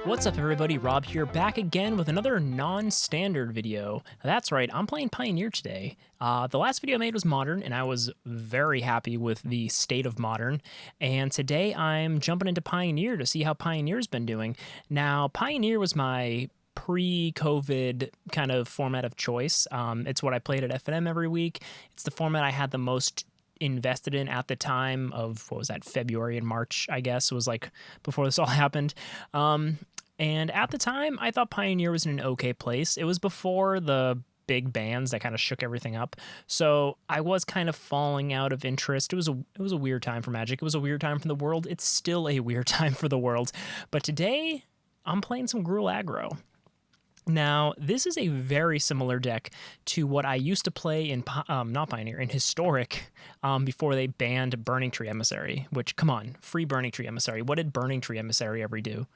What's up everybody, Rob here, back again with another non-standard video. That's right, I'm playing Pioneer today. The last video I made was Modern, and I was very happy with the state of Modern. And today I'm jumping into Pioneer to see how Pioneer's been doing. Now, Pioneer was my pre-COVID kind of format of choice. It's what I played at F&M every week. It's the format I had the most invested in at the time of, what was that, February and March, I guess, was like before this all happened. And at the time, I thought Pioneer was in an okay place. It was before the big bans that kind of shook everything up. So I was kind of falling out of interest. It was a weird time for Magic. It was a weird time for the world. It's still a weird time for the world. But today, I'm playing some Gruul Aggro. Now, this is a very similar deck to what I used to play in, not Pioneer, in Historic, before they banned Burning Tree Emissary, which, come on, free Burning Tree Emissary. What did Burning Tree Emissary ever do?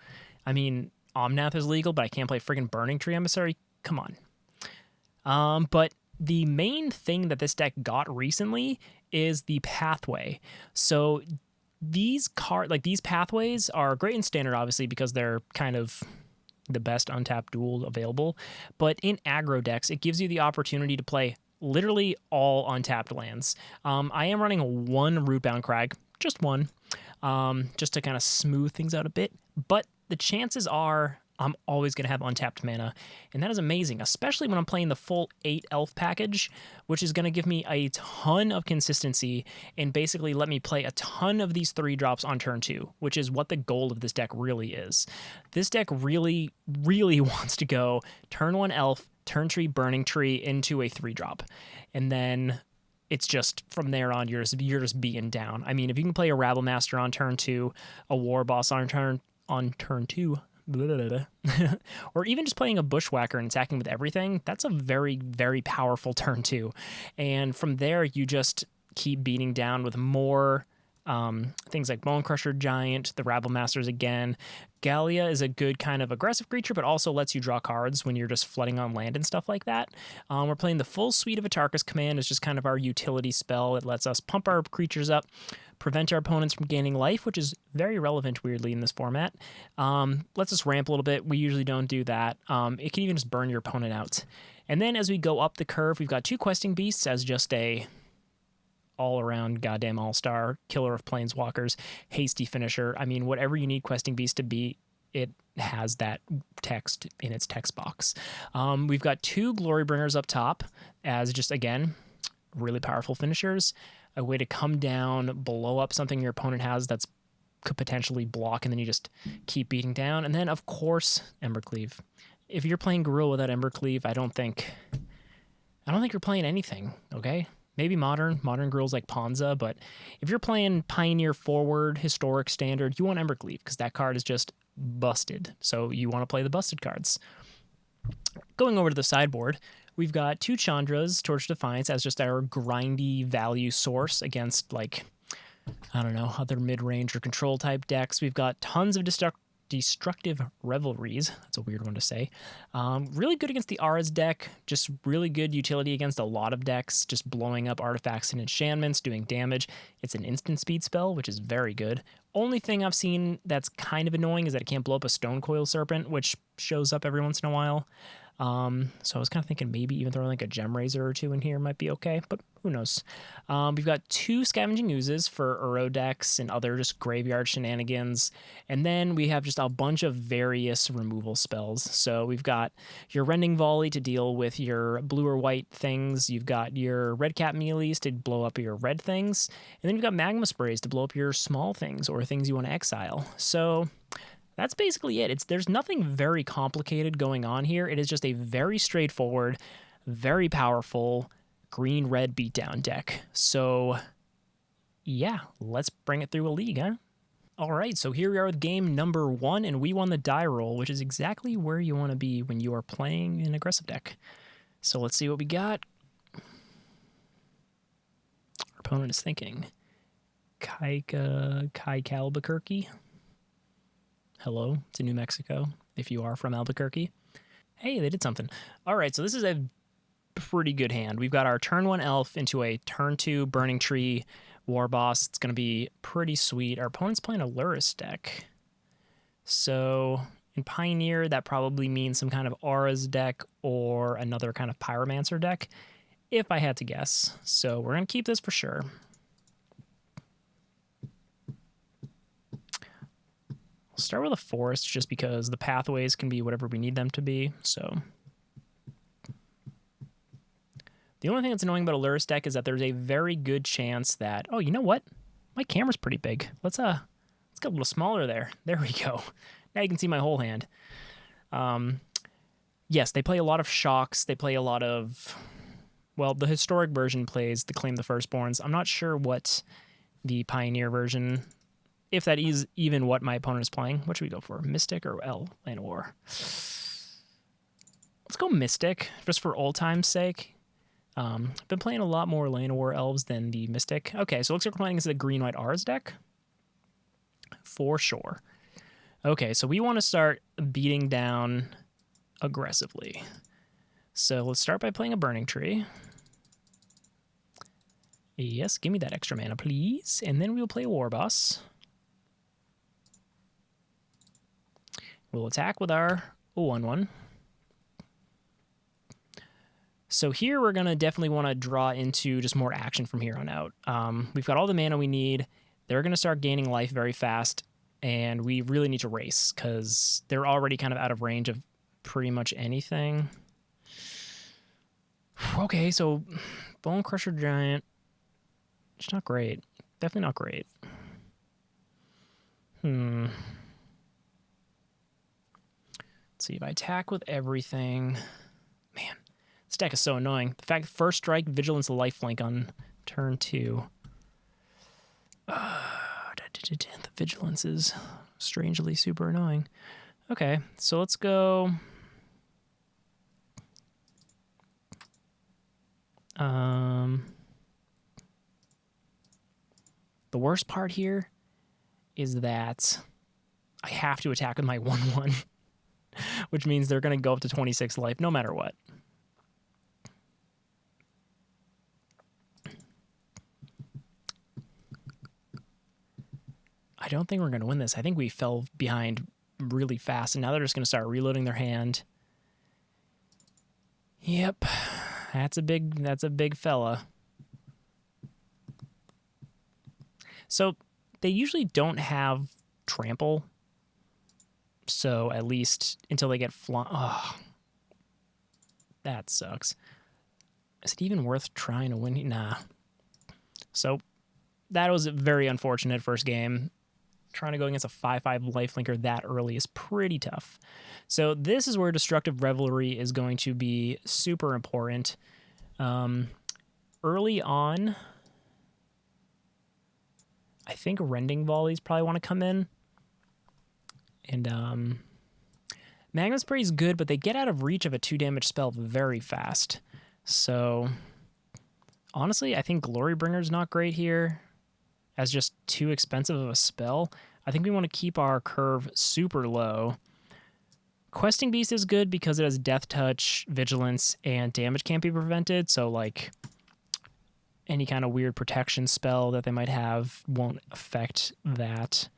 I mean, Omnath is legal, but I can't play friggin' Burning Tree Emissary? Come on. But the main thing that this deck got recently is the pathway. So these pathways are great in Standard, obviously, because they're kind of the best untapped duel available. But in aggro decks, it gives you the opportunity to play literally all untapped lands. I am running one Rootbound Crag, just one, just to kind of smooth things out a bit. But the chances are I'm always going to have untapped mana, and that is amazing, especially when I'm playing the full 8 elf package, which is going to give me a ton of consistency and basically let me play a ton of these 3-drops on turn 2, which is what the goal of this deck really is. This deck really, really wants to go turn 1 elf, turn 3 burning tree into a 3-drop, and then it's just from there on you're just being down. I mean, if you can play a Rabble Master on turn 2, a War Boss on turn 2, or even just playing a Bushwhacker and attacking with everything, that's a very, very powerful turn 2. And from there, you just keep beating down with more things like Bone Crusher Giant, the Rabble Masters again. Gallia is a good kind of aggressive creature, but also lets you draw cards when you're just flooding on land and stuff like that. We're playing the full suite of Atarka's Command. It's just kind of our utility spell. It lets us pump our creatures up, prevent our opponents from gaining life, which is very relevant, weirdly, in this format. Lets us ramp a little bit. We usually don't do that. It can even just burn your opponent out. And then as we go up the curve, we've got 2 Questing Beasts as just a all-around goddamn all-star, killer of planeswalkers, hasty finisher. I mean, whatever you need Questing Beast to be, it has that text in its text box. We've got 2 Glory Bringers up top as just, again, really powerful finishers. A way to come down, blow up something your opponent has that's could potentially block, and then you just keep beating down. And then, of course, Embercleave. If you're playing Gruul without Embercleave, I don't think you're playing anything, okay? Maybe Modern Gruul's like Ponza, but if you're playing Pioneer Forward, Historic, Standard, you want Embercleave, because that card is just busted. So you want to play the busted cards. Going over to the sideboard, we've got 2 Chandras, Torch Defiance, as just our grindy value source against, like, I don't know, other mid-range or control type decks. We've got tons of Destructive Revelries. That's a weird one to say. Really good against the Aura's deck. Just really good utility against a lot of decks. Just blowing up artifacts and enchantments, doing damage. It's an instant speed spell, which is very good. Only thing I've seen that's kind of annoying is that it can't blow up a Stone Coil Serpent, which shows up every once in a while. So I was kind of thinking maybe even throwing like a Gem Razor or 2 in here might be okay, but who knows. We've got 2 Scavenging Oozes for Uro decks and other just graveyard shenanigans. And then we have just a bunch of various removal spells. So we've got your Rending Volley to deal with your blue or white things. You've got your Red Cap Mealees to blow up your red things. And then you've got Magma Sprays to blow up your small things or things you want to exile. So that's basically it. There's nothing very complicated going on here. It is just a very straightforward, very powerful green-red beatdown deck. So, yeah, let's bring it through a league, huh? All right, so here we are with game number 1, and we won the die roll, which is exactly where you want to be when you are playing an aggressive deck. So let's see what we got. Our opponent is thinking Kai Albuquerque. Hello to New Mexico, if you are from Albuquerque. Hey, they did something. All right, so this is a pretty good hand. We've got our turn 1 elf into a turn 2 Burning Tree War Boss. It's going to be pretty sweet. Our opponent's playing a Lurrus deck. So In Pioneer, that probably means some kind of Auras deck or another kind of Pyromancer deck, if I had to guess. So we're going to keep this for sure. I'll start with a Forest just because the pathways can be whatever we need them to be. So the only thing that's annoying about a Lurrus deck is that there's a very good chance that, oh, you know what? My camera's pretty big. Let's get a little smaller there. There we go. Now you can see my whole hand. Yes, they play a lot of Shocks. They play a lot of, well, the historic version plays the Claim the Firstborns. I'm not sure what the Pioneer version, if that is even what my opponent is playing. What should we go for? Mystic or Land of War? Let's go Mystic, just for old time's sake. I've been playing a lot more Land of War Elves than the Mystic. Okay, so it looks like we're playing against the green-white Ars deck. For sure. Okay, so we want to start beating down aggressively. So let's start by playing a Burning Tree. Yes, give me that extra mana, please. And then we'll play a War Boss. We'll attack with our 1/1. So here we're going to definitely want to draw into just more action from here on out. We've got all the mana we need. They're going to start gaining life very fast, and we really need to race because they're already kind of out of range of pretty much anything. Okay, so Bone Crusher Giant. It's not great. Definitely not great. Let's see if I attack with everything. Man, this deck is so annoying. The fact that first strike, vigilance, lifelink on turn 2. The vigilance is strangely super annoying. Okay, so let's go. The worst part here is that I have to attack with my 1/1, which means they're going to go up to 26 life no matter what. I don't think we're going to win this. I think we fell behind really fast, and now they're just going to start reloading their hand. Yep, that's a big fella. So they usually don't have trample. So at least until they get oh, that sucks. Is it even worth trying to win? Nah. So that was a very unfortunate first game. Trying to go against a 5/5 lifelinker that early is pretty tough. So this is where Destructive Revelry is going to be super important. Early on, I think Rending Volleys probably want to come in. And Magnum Spray is good, but they get out of reach of a 2-damage spell very fast. So honestly, I think Glorybringer's not great here as just too expensive of a spell. I think we want to keep our curve super low. Questing Beast is good because it has Death Touch, Vigilance, and damage can't be prevented. So like any kind of weird protection spell that they might have won't affect that.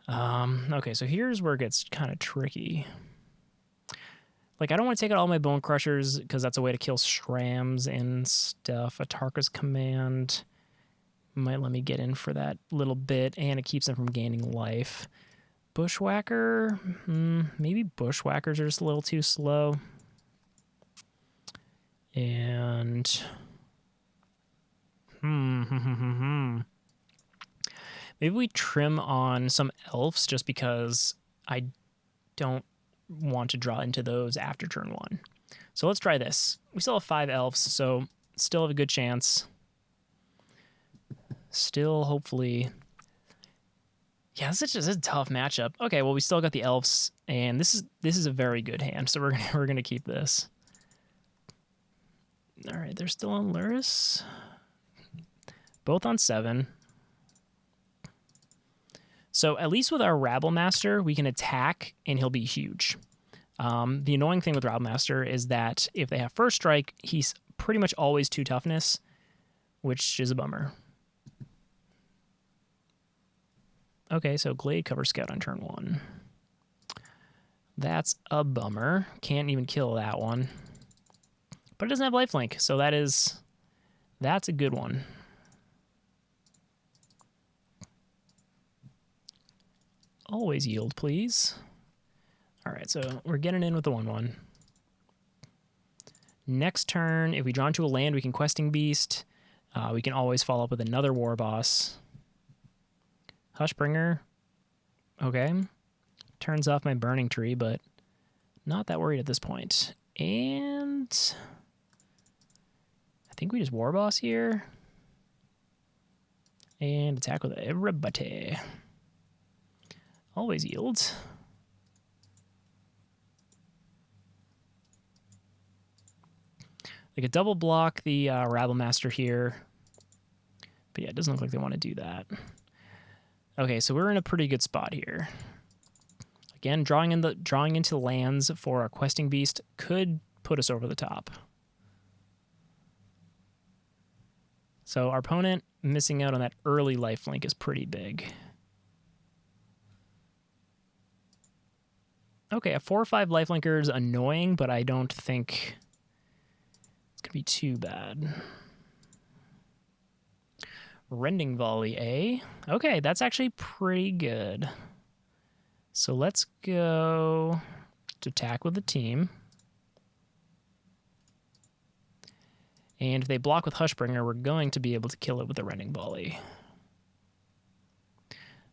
Okay, so here's where it gets kind of tricky. Like, I don't want to take out all my Bone Crushers because that's a way to kill Shrams and stuff. Atarka's Command might let me get in for that little bit, and it keeps them from gaining life. Bushwhacker, maybe Bushwhackers are just a little too slow. And maybe we trim on some elves just because I don't want to draw into those after turn 1. So let's try this. We still have 5 elves, so still have a good chance. Still, hopefully. Yeah, this is just a tough matchup. Okay, well, we still got the elves, and this is a very good hand, so we're gonna keep this. All right, they're still on Lurrus. Both on 7. So at least with our Rabble Master, we can attack, and he'll be huge. The annoying thing with Rabble Master is that if they have first strike, he's pretty much always 2 toughness, which is a bummer. Okay, so Glade Cover Scout on turn 1. That's a bummer. Can't even kill that one. But it doesn't have lifelink, so that's a good one. Always yield, please. All right, so we're getting in with the 1/1. Next turn, if we draw into a land, we can Questing Beast. We can always follow up with another War Boss. Hushbringer. Okay. Turns off my Burning Tree, but not that worried at this point. And I think we just War Boss here. And attack with everybody. Always yields. They could double block the Rabble Master here. But yeah, it doesn't look like they want to do that. Okay, so we're in a pretty good spot here. Again, drawing into lands for a Questing Beast could put us over the top. So our opponent missing out on that early lifelink is pretty big. Okay, a 4/5 lifelinker is annoying, but I don't think it's going to be too bad. Rending Volley, eh? Okay, that's actually pretty good. So let's go to attack with the team. And if they block with Hushbringer, we're going to be able to kill it with a Rending Volley.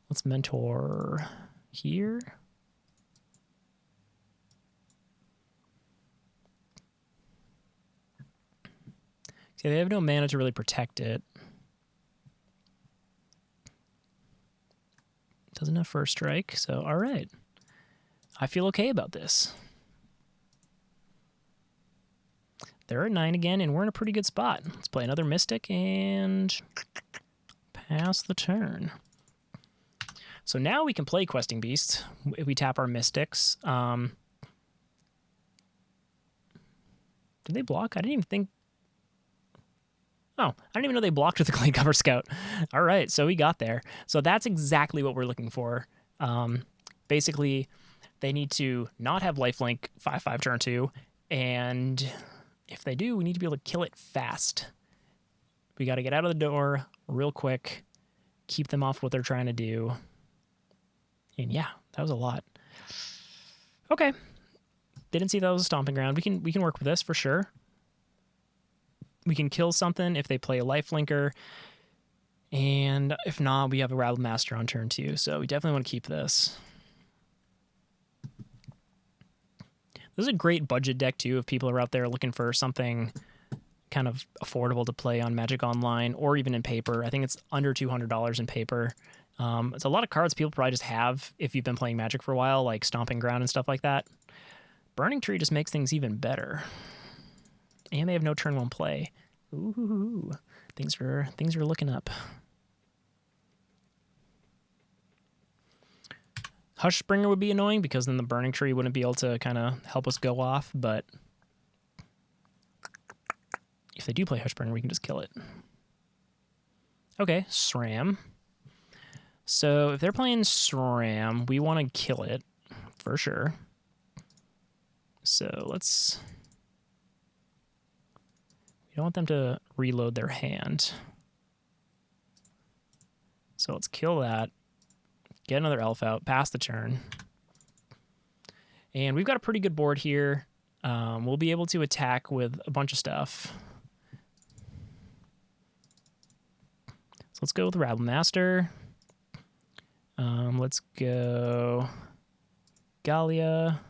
Let's mentor here. See, they have no mana to really protect it. Doesn't have first strike, so all right. I feel okay about this. They're at 9 again, and we're in a pretty good spot. Let's play another Mystic and pass the turn. So now we can play Questing Beast if we tap our Mystics. Did they block? I didn't even think... Oh, I didn't even know they blocked with the Clay Cover Scout. All right, so we got there. So that's exactly what we're looking for. Basically, they need to not have lifelink 5/5 turn 2, and if they do, we need to be able to kill it fast. We got to get out of the door real quick, keep them off what they're trying to do. And yeah, that was a lot. Okay. Didn't see that was a stomping ground. We can work with this for sure. We can kill something if they play a lifelinker. And if not, we have a Rabble Master on turn 2. So we definitely want to keep this. This is a great budget deck, too, if people are out there looking for something kind of affordable to play on Magic Online or even in paper. I think it's under $200 in paper. It's a lot of cards people probably just have if you've been playing Magic for a while, like Stomping Ground and stuff like that. Burning Tree just makes things even better. And they have no turn 1 play. Ooh, things are looking up. Hushbringer would be annoying because then the Burning Tree wouldn't be able to kind of help us go off, but if they do play Hushbringer, we can just kill it. Okay, SRAM. So if they're playing SRAM, we want to kill it for sure. So let's... We don't want them to reload their hand. So let's kill that. Get another elf out, pass the turn. And we've got a pretty good board here. We'll be able to attack with a bunch of stuff. So let's go with Rabble Master. Let's go Gallia.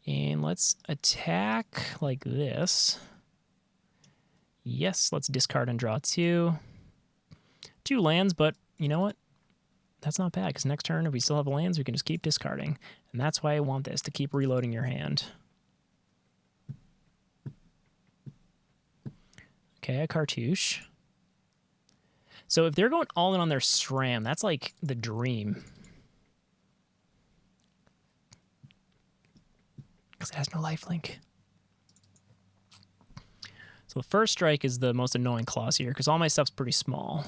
And let's attack like this. Yes, let's discard and draw 2. 2 lands, but you know what? That's not bad, because next turn, if we still have lands, we can just keep discarding. And that's why I want this, to keep reloading your hand. Okay, a Cartouche. So if they're going all in on their SRAM, that's like the dream. Because it has no lifelink. So the first strike is the most annoying clause here, because all my stuff's pretty small.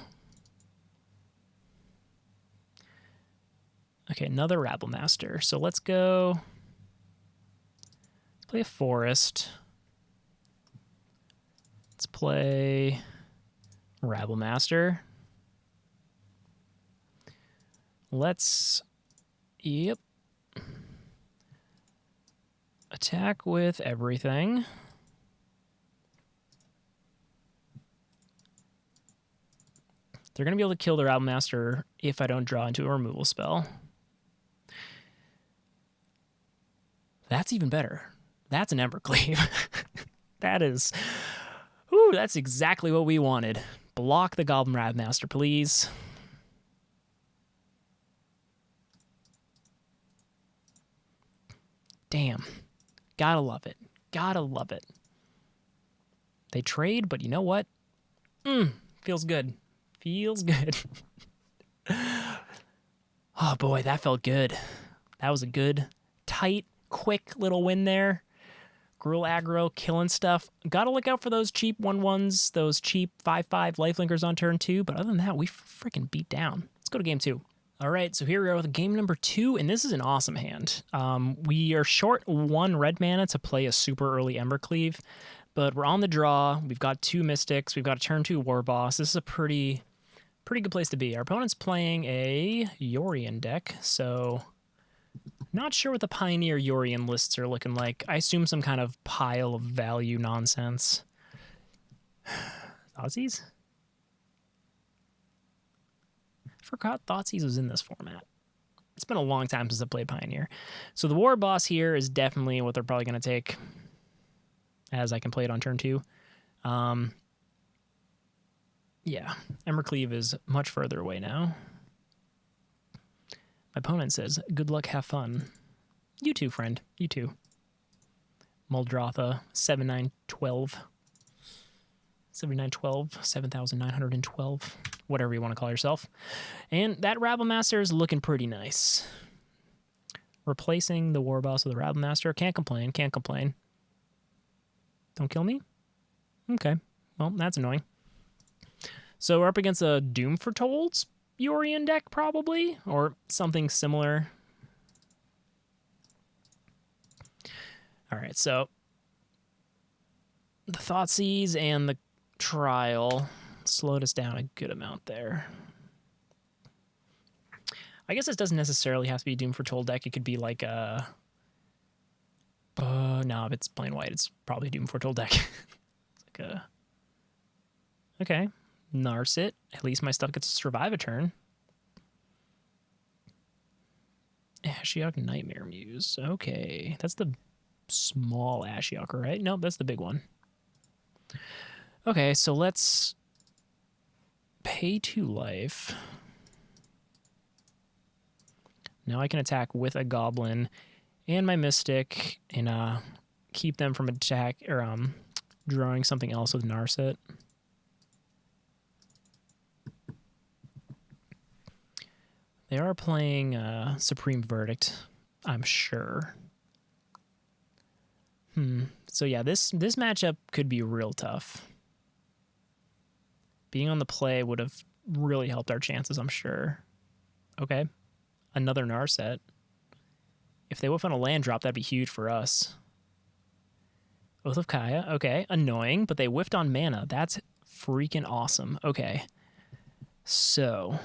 Okay, another Rabble Master. So let's go Play a forest. Let's play Rabble Master. Let's, yep. Attack with everything. They're going to be able to kill the Rabble Master if I don't draw into a removal spell. That's even better. That's an Embercleave. That is... Ooh, that's exactly what we wanted. Block the Goblin Rabble Master, please. Damn. Gotta love it. Gotta love it. They trade, but you know what? Feels good. Feels good. Oh boy, that felt good. That was a good, tight, quick little win there. Gruul Aggro, killing stuff. Gotta look out for those cheap 1/1s, those cheap 5/5 lifelinkers on turn 2, but other than that, we freaking beat down. Let's go to game 2. All right, so here we are with game number 2, and this is an awesome hand. We are short 1 red mana to play a super early Embercleave, but we're on the draw. We've got 2 Mystics. We've got a turn 2 War Boss. This is a pretty good place to be. Our opponent's playing a Yorion deck, so not sure what the Pioneer Yorion lists are looking like. I assume some kind of pile of value nonsense. Thoughtseize? Forgot Thougeize was in this format. It's been a long time since I played Pioneer. So the War Boss here is definitely what they're probably going to take, as I can play it on turn 2. Yeah, Embercleave is much further away now. My opponent says, good luck, have fun. You too, friend. You too. Muldrotha, 7912. 7912, 7912, whatever you want to call yourself. And that Rabble Master is looking pretty nice. Replacing the War Boss with the Rabble Master. Can't complain, can't complain. Don't kill me? Okay, well, that's annoying. So we're up against a Doom Foretold's Yorion deck, probably, or something similar. All right, so the Thoughtseize and the Trial slowed us down a good amount there. I guess this doesn't necessarily have to be a Doom Foretold deck. It could be like a... no, if it's plain white, it's probably a Doom Foretold deck. It's like a... Okay. Narset. At least my stuff gets to survive a turn. Ashiok Nightmare Muse. Okay. That's the small Ashiok, right? Nope, that's the big one. Okay, so let's pay 2 life. Now I can attack with a Goblin and my Mystic and keep them from attack or drawing something else with Narset. They are playing Supreme Verdict, I'm sure. So yeah, this matchup could be real tough. Being on the play would have really helped our chances, I'm sure. Okay, another Narset. If they whiff on a land drop, that'd be huge for us. Oath of Kaya, okay, annoying, but they whiffed on mana. That's freaking awesome. Okay, so...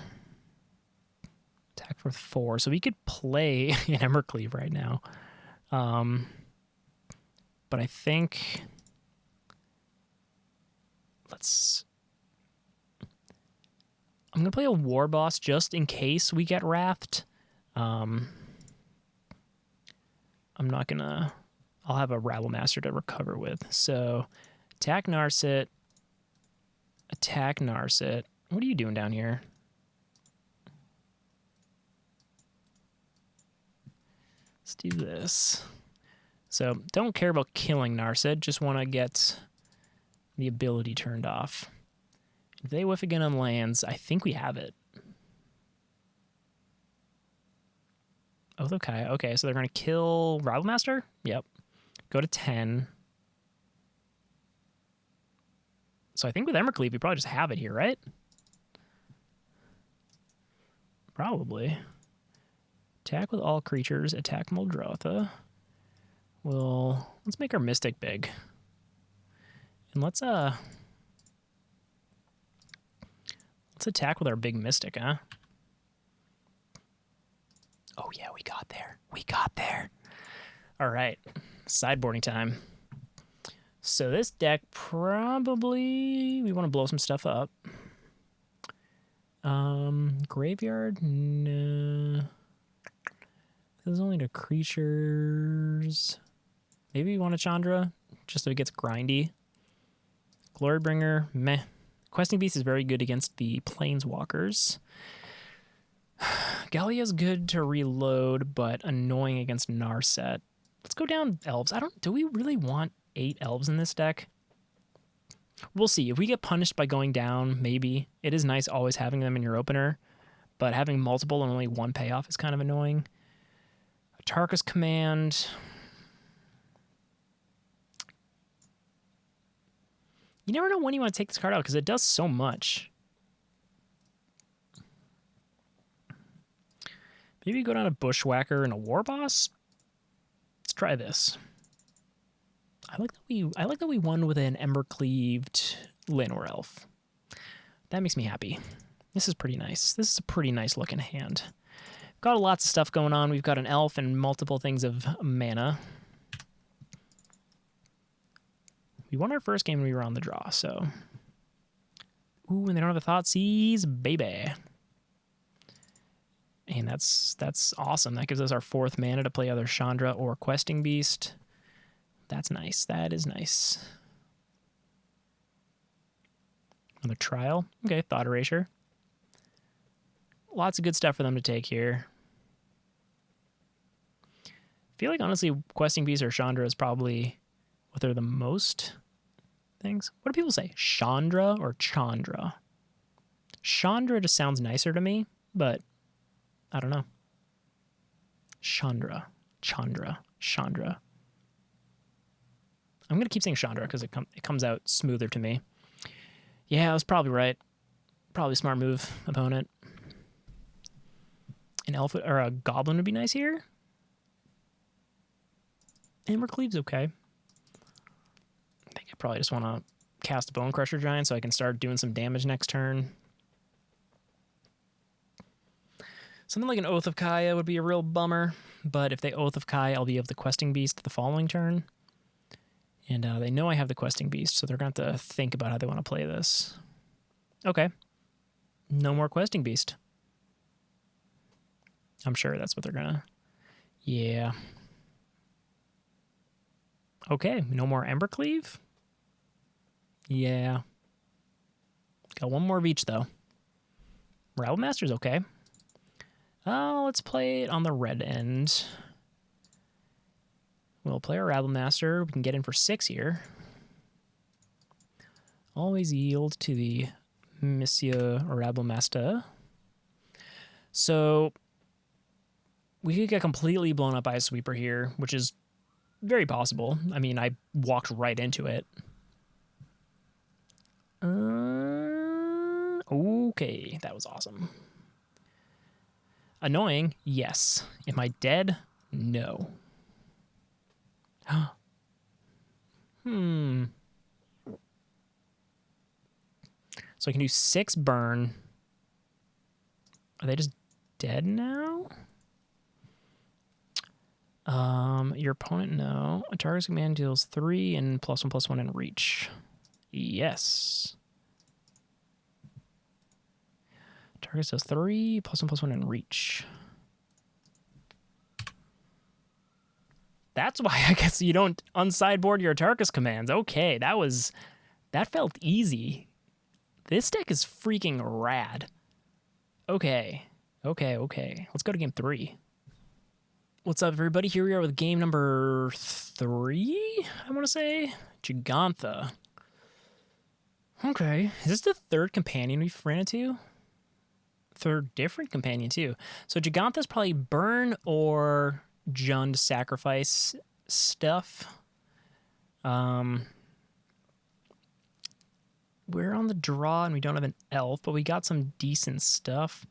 attack for 4. So we could play an Embercleave right now. But I think... I'm going to play a War Boss just in case we get Wrathed. I'm not going to... I'll have a Rabble Master to recover with. So, attack Narset. Attack Narset. What are you doing down here? Let's do this. So, don't care about killing Narset, just want to get the ability turned off. If they whiff again on lands, I think we have it. Oh, okay. Okay, so they're going to kill Rabble Master? Yep. Go to 10. So I think with Embercleave, we probably just have it here, right? Probably. Attack with all creatures. Attack Muldrotha. We'll Let's make our Mystic big. And let's attack with our big Mystic, huh? Oh yeah, we got there. We got there. All right, sideboarding time. So this deck probably, we want to blow some stuff up. Graveyard, no. This is only to creatures. Maybe we want a Chandra, just so it gets grindy. Glorybringer, meh. Questing Beast is very good against the Planeswalkers. Gallia's good to reload, but annoying against Narset. Let's go down Elves. Do we really want 8 Elves in this deck? We'll see. If we get punished by going down, maybe. It is nice always having them in your opener, but having multiple and only one payoff is kind of annoying. Atarka's Command. You never know when you want to take this card out because it does so much. Maybe go down to Bushwhacker and a War Boss. Let's try this. I like that we won with an Embercleaved Llanowar Elf. That makes me happy. This is pretty nice. This is a pretty nice looking hand. Got lots of stuff going on. We've got an elf and multiple things of mana. We won our first game when we were on the draw, so. Ooh, and they don't have a Thoughtseize, baby. And that's awesome. That gives us our 4th mana to play either Chandra or Questing Beast. That's nice. That is nice. Another Trial. Okay, Thought Erasure. Lots of good stuff for them to take here. I feel like, honestly, Questing Beast or Chandra is probably what they're the most things. What do people say? Chandra or Chandra? Chandra just sounds nicer to me, but I don't know. Chandra. I'm going to keep saying Chandra because it comes out smoother to me. Yeah, I was probably right. Probably a smart move, opponent. An elf or a goblin would be nice here. Embercleave's okay. I think I probably just want to cast a Bone Crusher Giant so I can start doing some damage next turn. Something like an Oath of Kaya would be a real bummer, but if they Oath of Kaya, I'll be of the Questing Beast the following turn. And they know I have the Questing Beast, so they're going to have to think about how they want to play this. Okay. No more Questing Beast. I'm sure that's what they're going to... Yeah. Okay, no more Embercleave? Yeah. Got one more of each, though. Rabble Master's okay. Let's play it on the red end. We'll play our Rabble Master. We can get in for 6 here. Always yield to the Monsieur Rabble Master. So we could get completely blown up by a sweeper here, which is very possible. I mean, I walked right into it. Okay, that was awesome. Annoying, yes. Am I dead? No. So I can do 6 burn. Are they just dead now? Your opponent, no. A target's command deals 3 and +1/+1 in reach. Yes. Target does 3 +1/+1 in reach. That's why I guess you don't unsideboard your Atarka's commands. Okay, that felt easy. This deck is freaking rad. Okay. Let's go to game 3. What's up, everybody? Here we are with game number 3, I want to say. Gigantha. Okay. Is this the 3rd companion we've ran into? 3rd different companion, too. So Gigantha's probably burn or Jund sacrifice stuff. We're on the draw and we don't have an elf, but we got some decent stuff.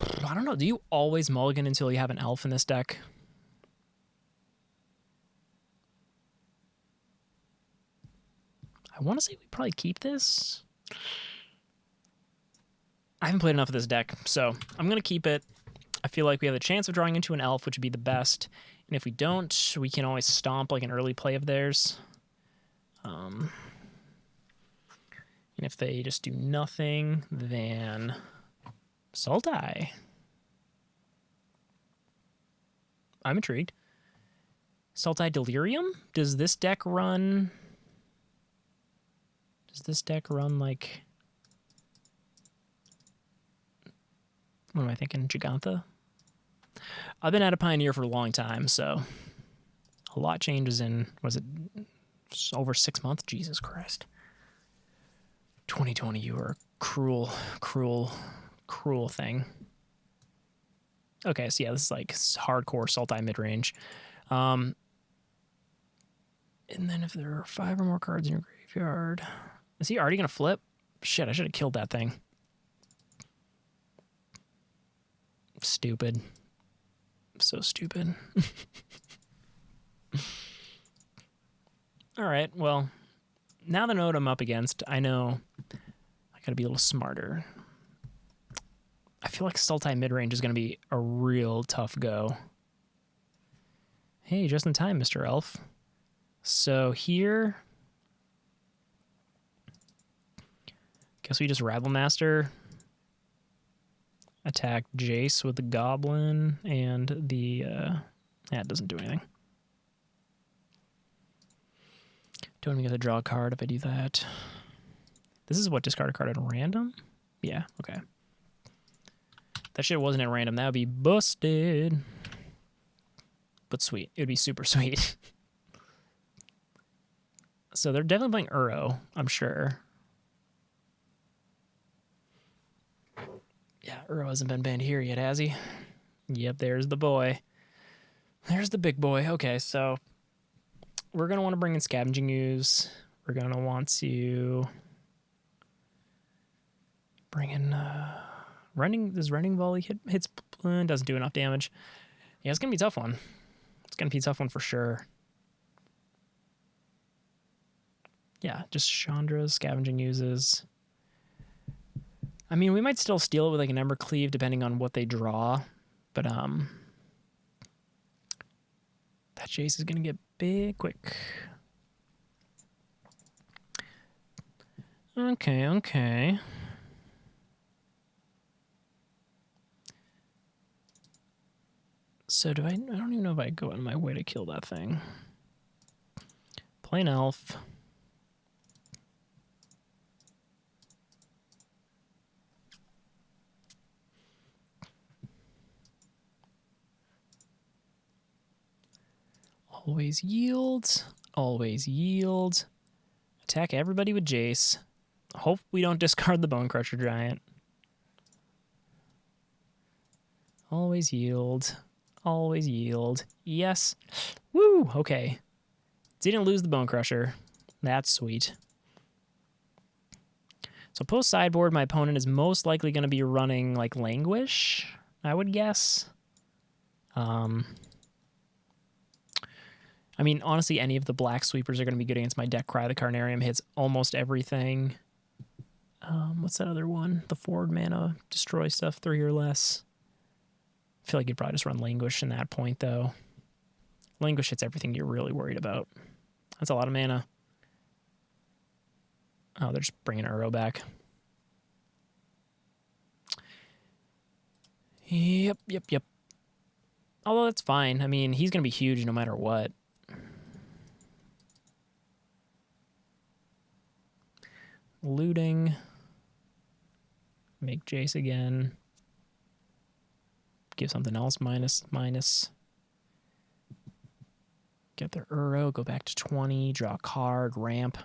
I don't know. Do you always mulligan until you have an elf in this deck? I want to say we probably keep this. I haven't played enough of this deck, so I'm going to keep it. I feel like we have a chance of drawing into an elf, which would be the best. And if we don't, we can always stomp like an early play of theirs. And if they just do nothing, then Sultai. I'm intrigued. Sultai Delirium? Does this deck run like... What am I thinking? Gigantha? I've been at a Pioneer for a long time, so a lot changes in, was it over 6 months? Jesus Christ. 2020, you are a cruel, cruel, cruel thing. Okay, so yeah, this is like hardcore Sultai mid-range. And then if there are 5 or more cards in your graveyard... Is he already going to flip? Shit, I should have killed that thing. Stupid. So stupid. All right, well, now that I know what I'm up against, I know I gotta be a little smarter. I feel like Sultai mid-range is gonna be a real tough go. Hey, just in time, Mr. Elf. So here... Guess we just Rabble Master... Attack Jace with the Goblin and the... it doesn't do anything. Don't even get to draw a card if I do that. This is what, discard a card at random? Yeah, okay. If that shit wasn't at random, that would be busted. But sweet. It would be super sweet. So they're definitely playing Uro, I'm sure. Yeah, Uro hasn't been banned here yet, has he? Yep, there's the boy. There's the big boy. Okay, so we're going to want to bring in Scavenging Ooze. We're going to want to bring in Running. Does Running Volley hits doesn't do enough damage. Yeah, it's going to be a tough one. It's going to be a tough one for sure. Yeah, just Chandra's, Scavenging Oozes. I mean, we might still steal it with like an Ember Cleave depending on what they draw, but that Jace is gonna get big quick. Okay. So I don't even know if I go out of my way to kill that thing. Plain Elf. Always yield. Always yield. Attack everybody with Jace. Hope we don't discard the Bone Crusher Giant. Always yield. Always yield. Yes. Woo! Okay. Didn't lose the Bone Crusher. That's sweet. So post sideboard, my opponent is most likely going to be running like Languish, I would guess. I mean, honestly, any of the black sweepers are going to be good against my deck. Cry the Carnarium hits almost everything. What's that other one? The forward mana, destroy stuff 3 or less. I feel like you'd probably just run Languish in that point, though. Languish hits everything you're really worried about. That's a lot of mana. Oh, they're just bringing Uro back. Yep. Although that's fine. I mean, he's going to be huge no matter what. Looting. Make Jace again. Give something else minus. Get their Uro, go back to 20, draw a card, ramp.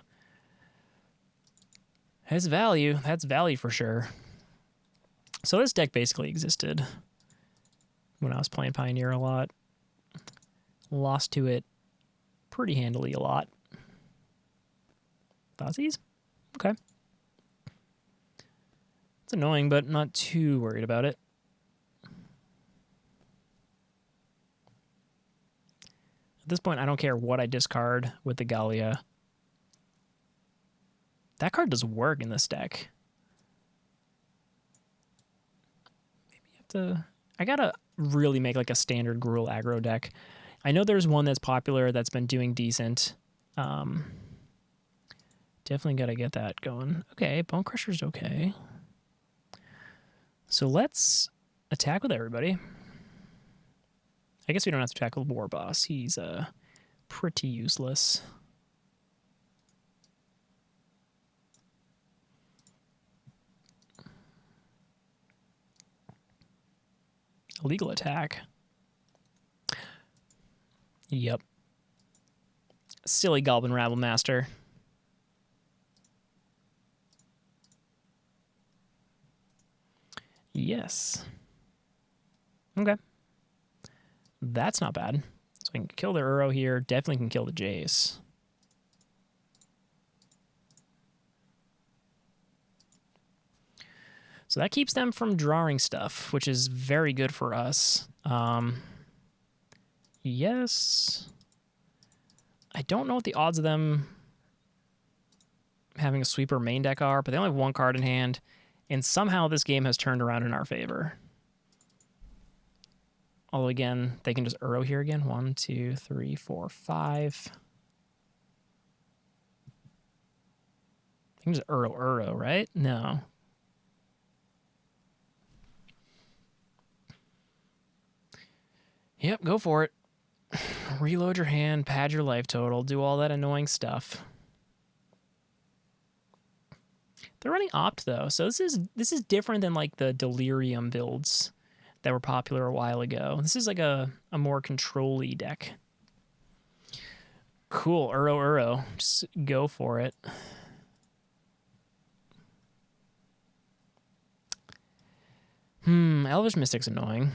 Has value. That's value for sure. So this deck basically existed when I was playing Pioneer a lot. Lost to it pretty handily a lot. Thoughtseize? Okay. It's annoying, but not too worried about it. At this point, I don't care what I discard with the Gallia. That card does work in this deck. Maybe you have to... I gotta really make like a standard Gruul Aggro deck. I know there's one that's popular that's been doing decent. Definitely gotta get that going. Okay, Bone Crusher's okay. So let's attack with everybody. I guess we don't have to tackle War Boss. He's pretty useless. Illegal attack. Yep. Silly Goblin Rabble Master. Yes. Okay. That's not bad. So I can kill the Uro here. Definitely can kill the Jace. So that keeps them from drawing stuff, which is very good for us. Yes. I don't know what the odds of them having a sweeper main deck are, but they only have one card in hand, and somehow this game has turned around in our favor. Although, again, they can just Uro here again. 1, 2, 3, 4, 5. They can just Uro, right? No. Yep, go for it. Reload your hand, pad your life total, do all that annoying stuff. They're running Opt, though, so this is different than, like, the Delirium builds that were popular a while ago. This is like a more control-y deck. Cool, Uro. Just go for it. Elvish Mystic's annoying.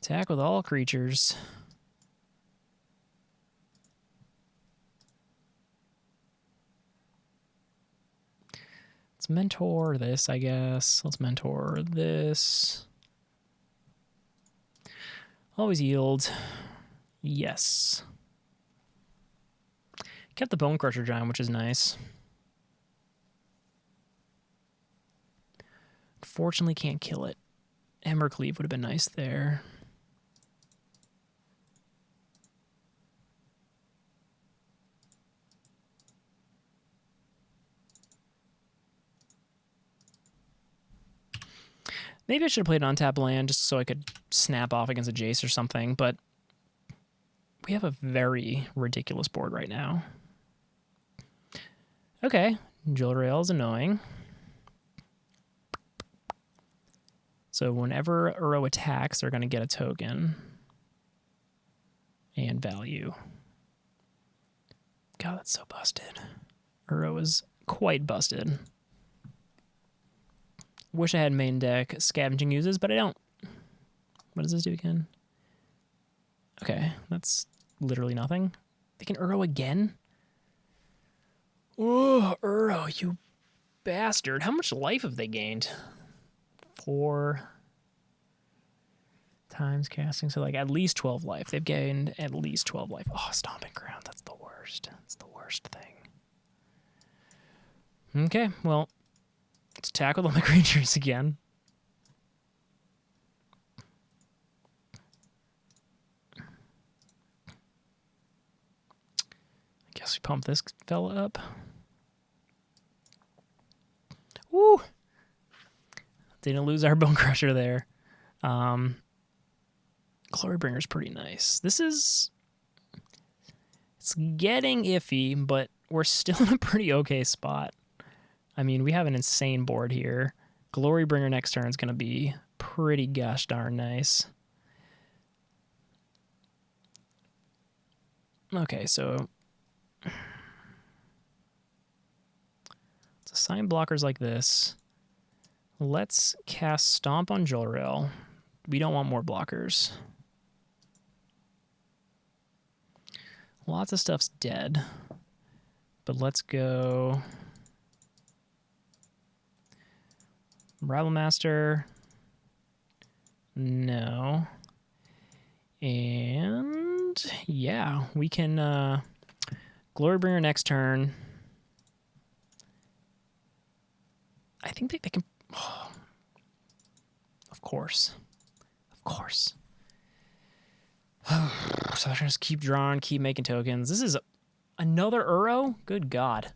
Attack with all creatures. Let's mentor this, I guess. Let's mentor this. Always yield. Yes. Kept the Bone Crusher Giant, which is nice. Unfortunately, can't kill it. Embercleave would have been nice there. Maybe I should have played an untap land just so I could snap off against a Jace or something, but we have a very ridiculous board right now. Okay, Jolrael is annoying. So whenever Uro attacks, they're going to get a token and value. God, that's so busted. Uro is quite busted. Wish I had main deck Scavenging Uses, but I don't. What does this do again? Okay, that's literally nothing. They can Uro again? Oh, Uro, you bastard. How much life have they gained? 4 times casting, so like at least 12 life. They've gained at least 12 life. Oh, Stomping Ground, that's the worst. That's the worst thing. Okay, well, let's tackle all my creatures again. I guess we pump this fella up. Woo! Didn't lose our Bone Crusher there. Glorybringer's pretty nice. This is... It's getting iffy, but we're still in a pretty okay spot. I mean, we have an insane board here. Glorybringer next turn is going to be pretty gosh darn nice. Okay, so... Let's assign blockers like this. Let's cast Stomp on Jolrael. We don't want more blockers. Lots of stuff's dead. But let's go... Rabble Master. No. And yeah, we can Glorybringer next turn. I think they can... Oh, of course. Of course. So I just keep drawing, keep making tokens. This is another Uro? Good God.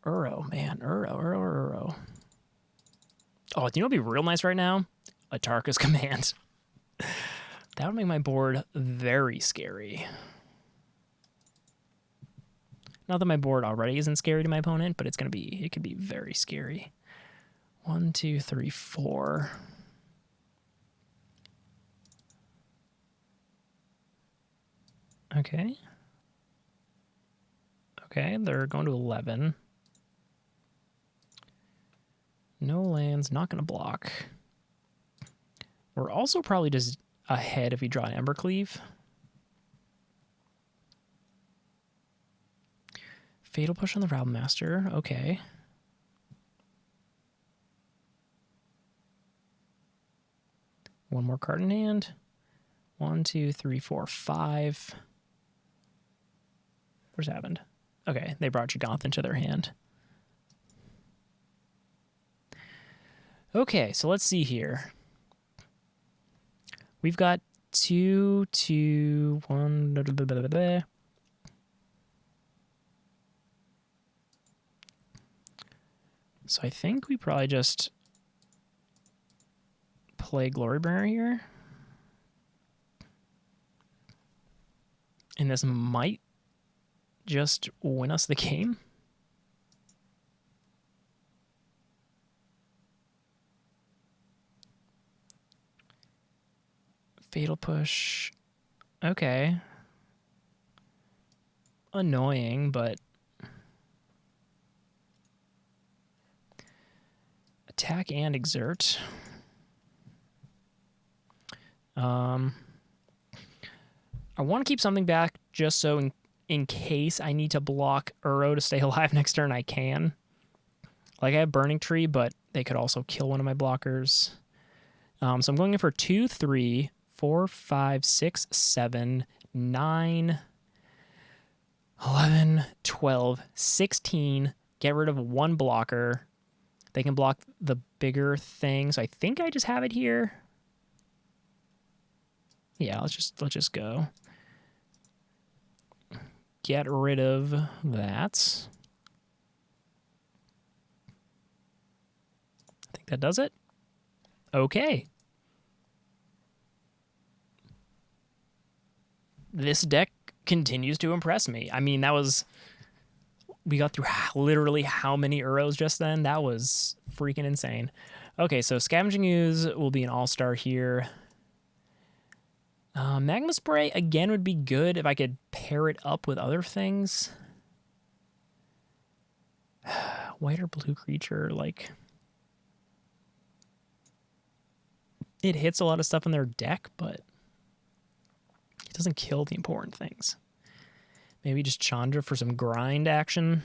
Uro, man. Uro. Oh, do you know what would be real nice right now? A Tarka's Command. That would make my board very scary. Not that my board already isn't scary to my opponent, but it could be very scary. 1, 2, 3, 4. Okay. Okay, they're going to 11. No lands, not going to block. We're also probably just ahead if we draw an Embercleave. Fatal Push on the Rabblemaster. Okay. One more card in hand. 1, 2, 3, 4, 5. Where's happened? Okay, they brought Jagoth into their hand. Okay, so let's see here. We've got 2, 2, 1. Blah, blah, blah, blah, blah. So I think we probably just play Glorybringer here. And this might just win us the game. Fatal Push. Okay. Annoying, but... Attack and exert. I want to keep something back just so in case I need to block Uro to stay alive next turn, I can. Like, I have Burning Tree, but they could also kill one of my blockers. So I'm going in for 2, 3, 4, 5, 6, 7, 9, 11, 12, 16. Get rid of one blocker. They can block the bigger thing. So I think I just have it here. Yeah, let's just go. Get rid of that. I think that does it. Okay. This deck continues to impress me. I mean, we got through literally how many Uros just then? That was freaking insane. Okay, so Scavenging Ooze will be an all-star here. Magma Spray, again, would be good if I could pair it up with other things. White or blue creature, like... It hits a lot of stuff in their deck, but it doesn't kill the important things. Maybe just Chandra for some grind action.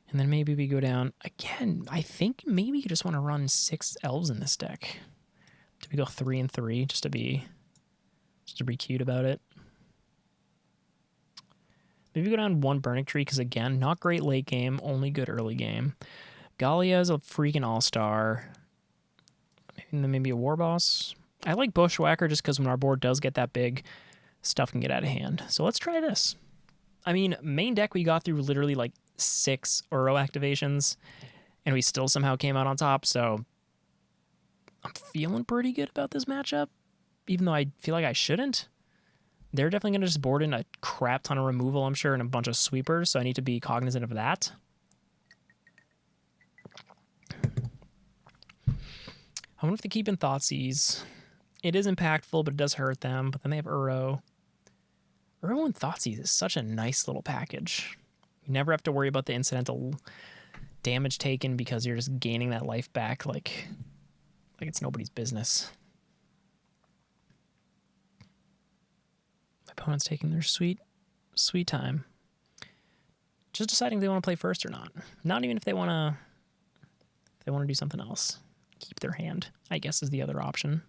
And then maybe we go down... Again, I think maybe you just want to run 6 elves in this deck. Do we go 3 and 3 just to be cute about it? Maybe go down 1 Burning Tree because, again, not great late game, only good early game. Galia is a freaking all-star. And then maybe a War Boss. I like Bushwhacker just because when our board does get that big, stuff can get out of hand. So let's try this. I mean, main deck we got through literally like 6 Uro activations, and we still somehow came out on top, so... I'm feeling pretty good about this matchup, even though I feel like I shouldn't. They're definitely going to just board in a crap ton of removal, I'm sure, and a bunch of sweepers, so I need to be cognizant of that. I wonder if they keep in Thoughtseize. It is impactful, but it does hurt them, but then they have Uro. Uro and Thoughtseize is such a nice little package. You never have to worry about the incidental damage taken because you're just gaining that life back like it's nobody's business. My opponent's taking their sweet time. Just deciding if they want to play first or not. Not even if they want to do something else. keep their hand, I guess, is the other option.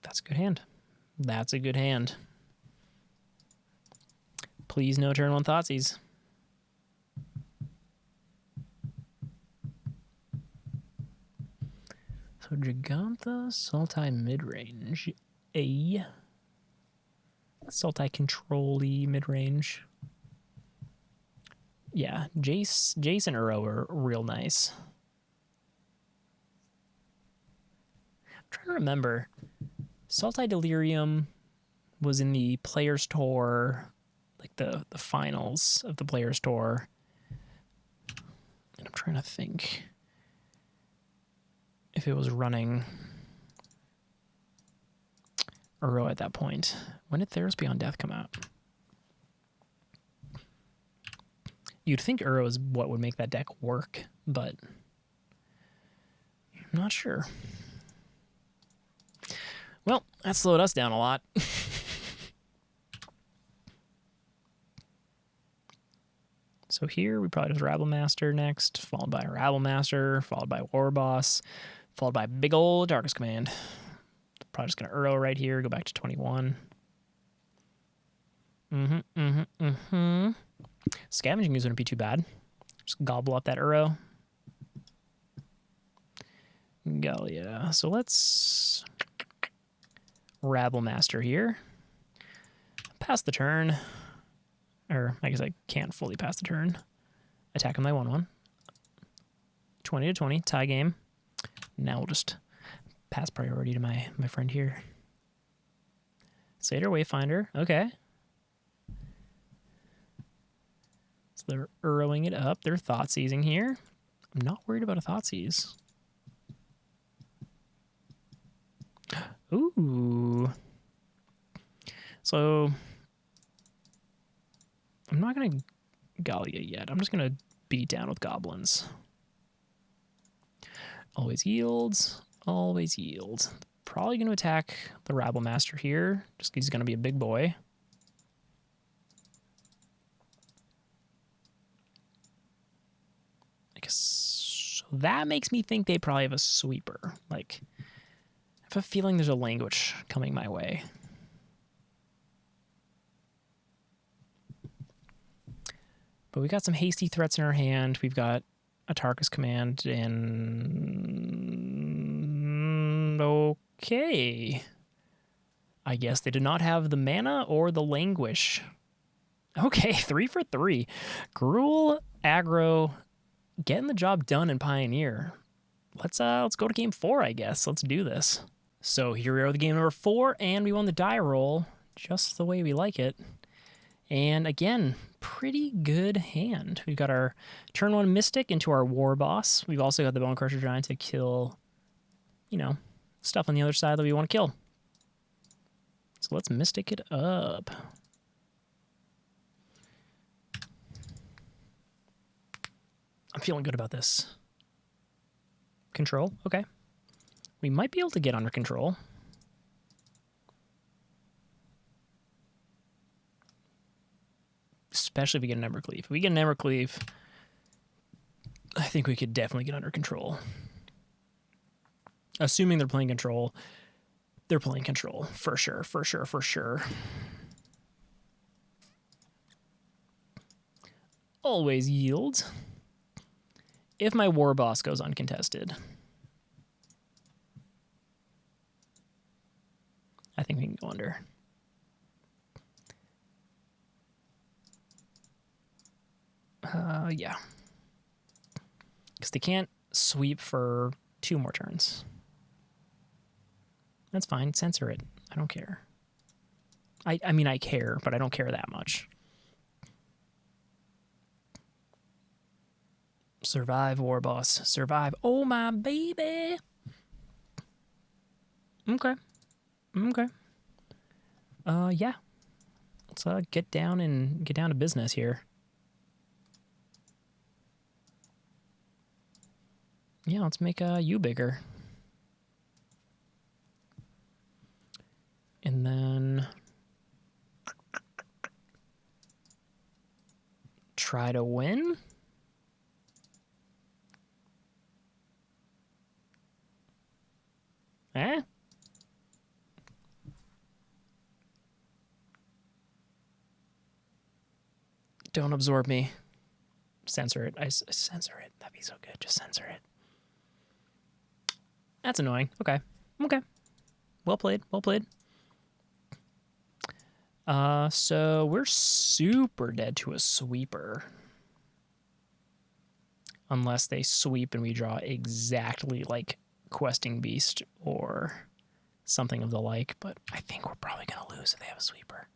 That's a good hand. That's a good hand. Please no turn 1 Thoughtseize. So Gigantha, Sultai midrange. A Sultai control-y midrange. Yeah, Jace and Uro are real nice. I'm trying to remember. Sultai Delirium was in the Players Tour, like the finals of the Players Tour. And I'm trying to think if it was running Uro at that point. When did Theros Beyond Death come out? You'd think Uro is what would make that deck work, but I'm not sure. Well, that slowed us down a lot. So here we probably just Rabble Master next, followed by a Rabble Master, followed by War Boss, followed by big old Darkest Command. Probably just gonna Uro right here, go back to 21. Scavenging is wouldn't be too bad. Just gobble up that Uro. Gallia. So let's Rabble Master here. Pass the turn. Or I guess I can't fully pass the turn. Attack on my 1/1. 20 to 20, tie game. Now we'll just pass priority to my friend here. Satyr Wayfinder, okay. So they're Uroing it up. They're Thoughtseizing here. I'm not worried about a Thoughtseize. Ooh. So I'm not going to Gallia yet. I'm just going to beat down with goblins. Always yields. Always yields. Probably going to attack the Rabble Master here, just because he's going to be a big boy. I guess so that makes me think they probably have a sweeper. Like, I have a feeling there's a language coming my way. But we got some hasty threats in our hand. We've got a Tarkus command and okay. I guess they did not have the mana or the languish. Okay, 3 for 3. Gruul Aggro getting the job done in Pioneer. Let's go to game 4, I guess. Let's do this. So here we are with game number 4, and we won the die roll just the way we like it. And again, pretty good hand. We've got our turn 1 Mystic into our War Boss. We've also got the Bone Crusher Giant to kill, you know, stuff on the other side that we want to kill. So let's Mystic it up. I'm feeling good about this. Control, okay. We might be able to get under control. Especially if we get an Embercleave. If we get an Embercleave, I think we could definitely get under control. Assuming they're playing control, they're playing control. For sure, for sure, for sure. Always yield. If my War Boss goes uncontested, I think we can go under. Yeah. Because they can't sweep for 2 more turns. That's fine. Censor it. I don't care. I mean, I care, but I don't care that much. Survive, War Boss. Survive. Oh, my baby. Okay. Okay. Yeah. Let's get down to business here. Yeah, let's make you bigger. And then try to win. Don't absorb me. Censor it. I censor it. That'd be so good. Just censor it. That's annoying. Okay. Okay. Well played. Well played. So we're super dead to a sweeper. Unless they sweep and we draw exactly like Questing Beast or something of the like. But I think we're probably going to lose if they have a sweeper.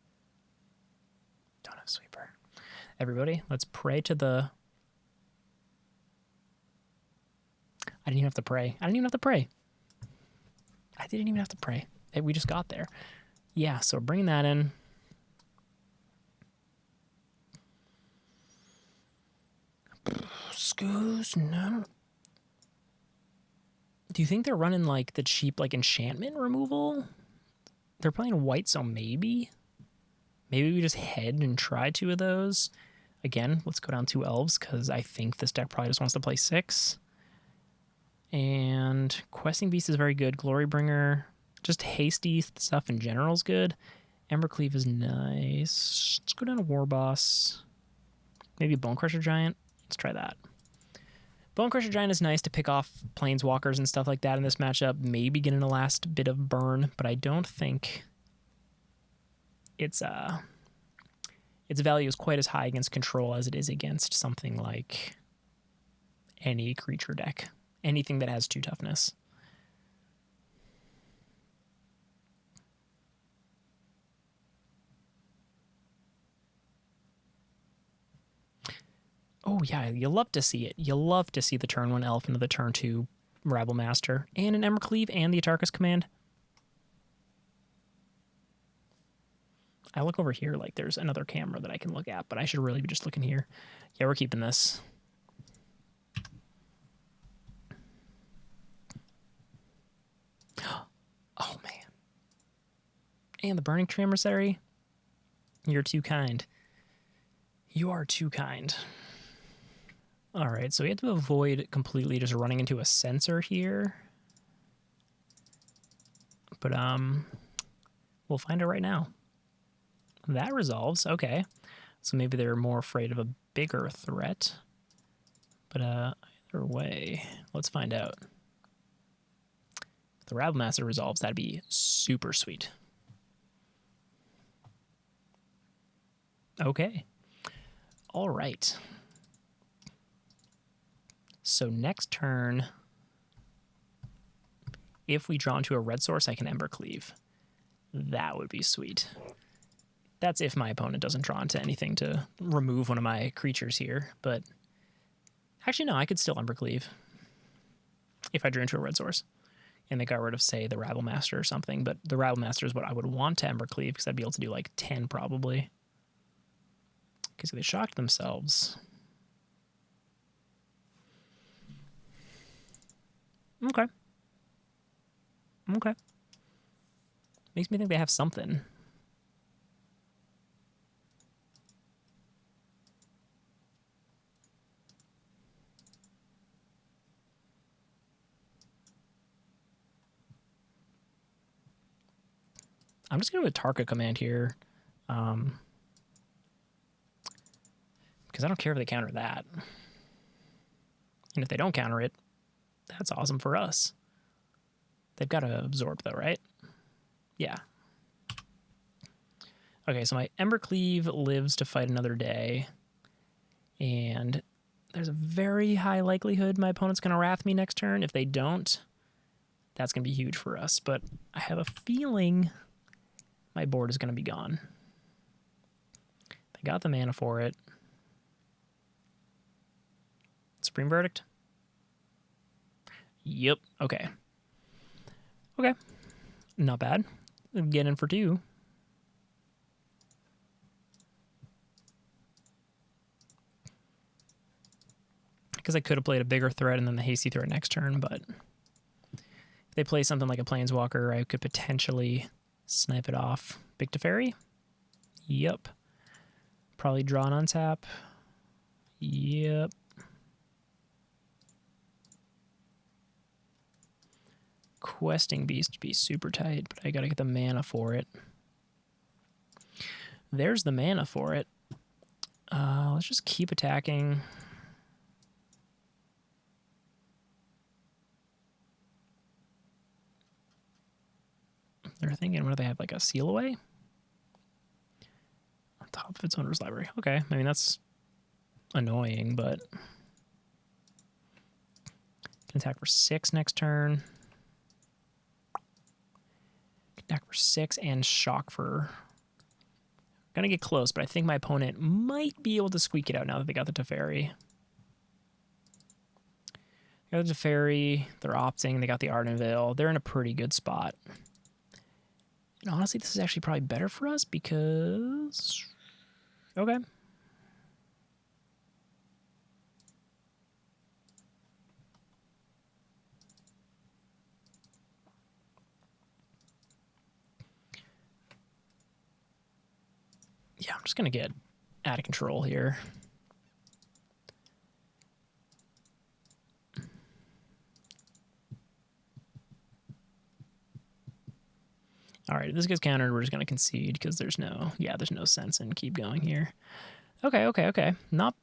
Don't have a sweeper. Everybody, let's pray to the... I didn't even have to pray. I didn't even have to pray. I didn't even have to pray. We just got there. Yeah, so bringing that in. Scoos, no. Do you think they're running like the cheap like enchantment removal? They're playing white, so maybe? Maybe we just head and try 2 of those. Again, let's go down 2 elves, because I think this deck probably just wants to play 6. And Questing Beast is very good. Glorybringer, just hasty stuff in general is good. Embercleave is nice. Let's go down to Warboss. Maybe a Bonecrusher Giant. Let's try that. Bonecrusher Giant is nice to pick off Planeswalkers and stuff like that in this matchup. Maybe getting the last bit of burn, but I don't think its value is quite as high against control as it is against something like any creature deck. Anything that has 2 toughness. Oh, yeah, you love to see it. You love to see the turn 1 elf into the turn 2 Rabble Master and an Embercleave and the Atarkus command. I look over here like there's another camera that I can look at, but I should really be just looking here. Yeah, we're keeping this. Oh, man. And the Burning Tree Emissary. You're too kind. You are too kind. All right, so we have to avoid completely just running into a sensor here. But we'll find out right now. That resolves. Okay. So maybe they're more afraid of a bigger threat. But either way, let's find out. If the Rabble Master resolves, that'd be super sweet. Okay. All right. So next turn, if we draw into a red source, I can Embercleave. That would be sweet. That's if my opponent doesn't draw into anything to remove one of my creatures here. But actually, no, I could still Embercleave if I drew into a red source. And they got rid of, say, the Rabble Master or something. But the Rabble Master is what I would want to Embercleave, because I'd be able to do like 10 probably. Because they shocked themselves. Okay. Okay. Makes me think they have something. I'm just going to do a Tarka command here. Because I don't care if they counter that. And if they don't counter it, that's awesome for us. They've got to absorb, though, right? Yeah. Okay, so my Embercleave lives to fight another day. And there's a very high likelihood my opponent's going to Wrath me next turn. If they don't, that's going to be huge for us. But I have a feeling my board is going to be gone. They got the mana for it. Supreme Verdict? Yep. Okay. Okay. Not bad. Get in for 2. Because I could have played a bigger threat and then the hasty threat next turn, but if they play something like a Planeswalker, I could potentially snipe it off. Big Teferi? Yep. Probably draw an untap. Yep. Questing Beast would be super tight, but I gotta get the mana for it. There's the mana for it. Let's just keep attacking. They're thinking, what do they have, like a seal away? On top of its owner's library. Okay, I mean, that's annoying, but... Can attack for 6 next turn. Can attack for 6 and shock for... Gonna get close, but I think my opponent might be able to squeak it out now that they got the Teferi. They got the Teferi, they're opting, they got the Ardenvale. They're in a pretty good spot. And honestly, this is actually probably better for us because... Okay. Yeah, I'm just going to get out of control here. All right, if this gets countered, we're just going to concede because there's no sense in keep going here. Okay. Not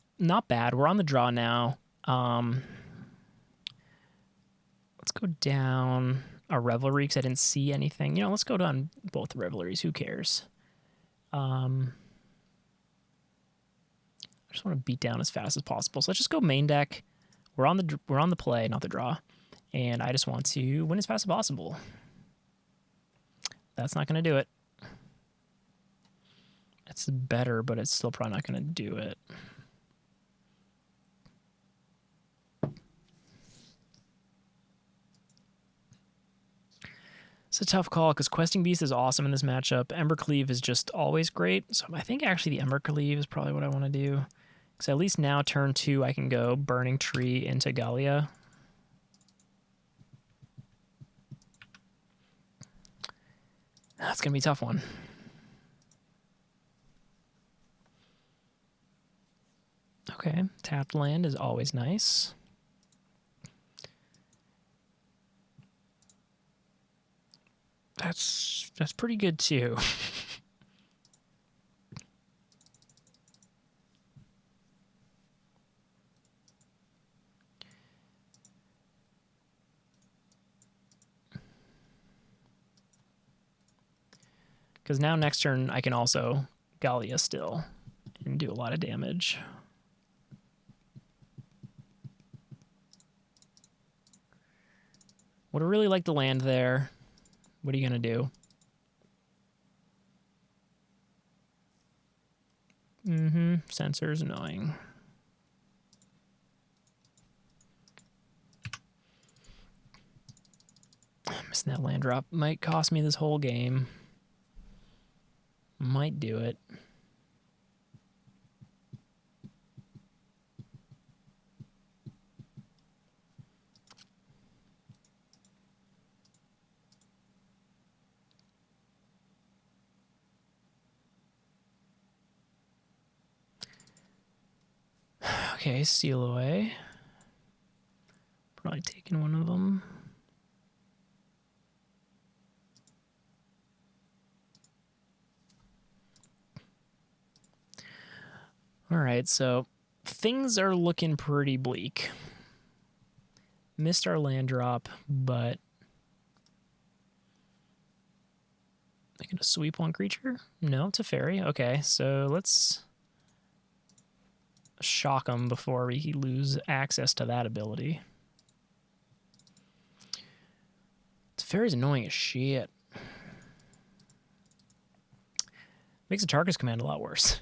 bad. We're on the draw now. Let's go down a Revelry because I didn't see anything. Let's go down both Revelries. Who cares? I just want to beat down as fast as possible. So let's just go main deck. We're on the play, not the draw. And I just want to win as fast as possible. That's not going to do it. It's better, but it's still probably not going to do it. It's a tough call because Questing Beast is awesome in this matchup. Embercleave is just always great. So I think actually the Embercleave is probably what I want to do. Because at least now turn 2 I can go Burning Tree into Gallia. That's going to be a tough one. Okay, tapped land is always nice. That's pretty good too. Because now next turn I can also Gallia still and do a lot of damage. Would have really liked the land there. What are you going to do? Sensor's annoying. Missing that land drop might cost me this whole game. Might do it. Okay, seal away. Probably taking one of them. All right, so things are looking pretty bleak. Missed our land drop, but I gonna sweep one creature? No, it's a fairy. Okay, so let's shock him before we lose access to that ability. This fairy's annoying as shit. Makes the Tarkus command a lot worse.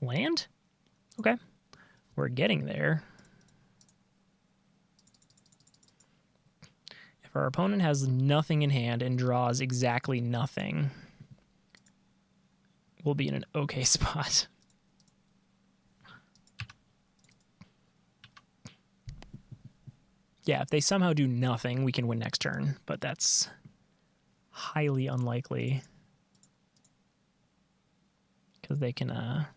Land? Okay. We're getting there. If our opponent has nothing in hand and draws exactly nothing, we'll be in an okay spot. Yeah, if they somehow do nothing, we can win next turn, but that's highly unlikely. Because they can,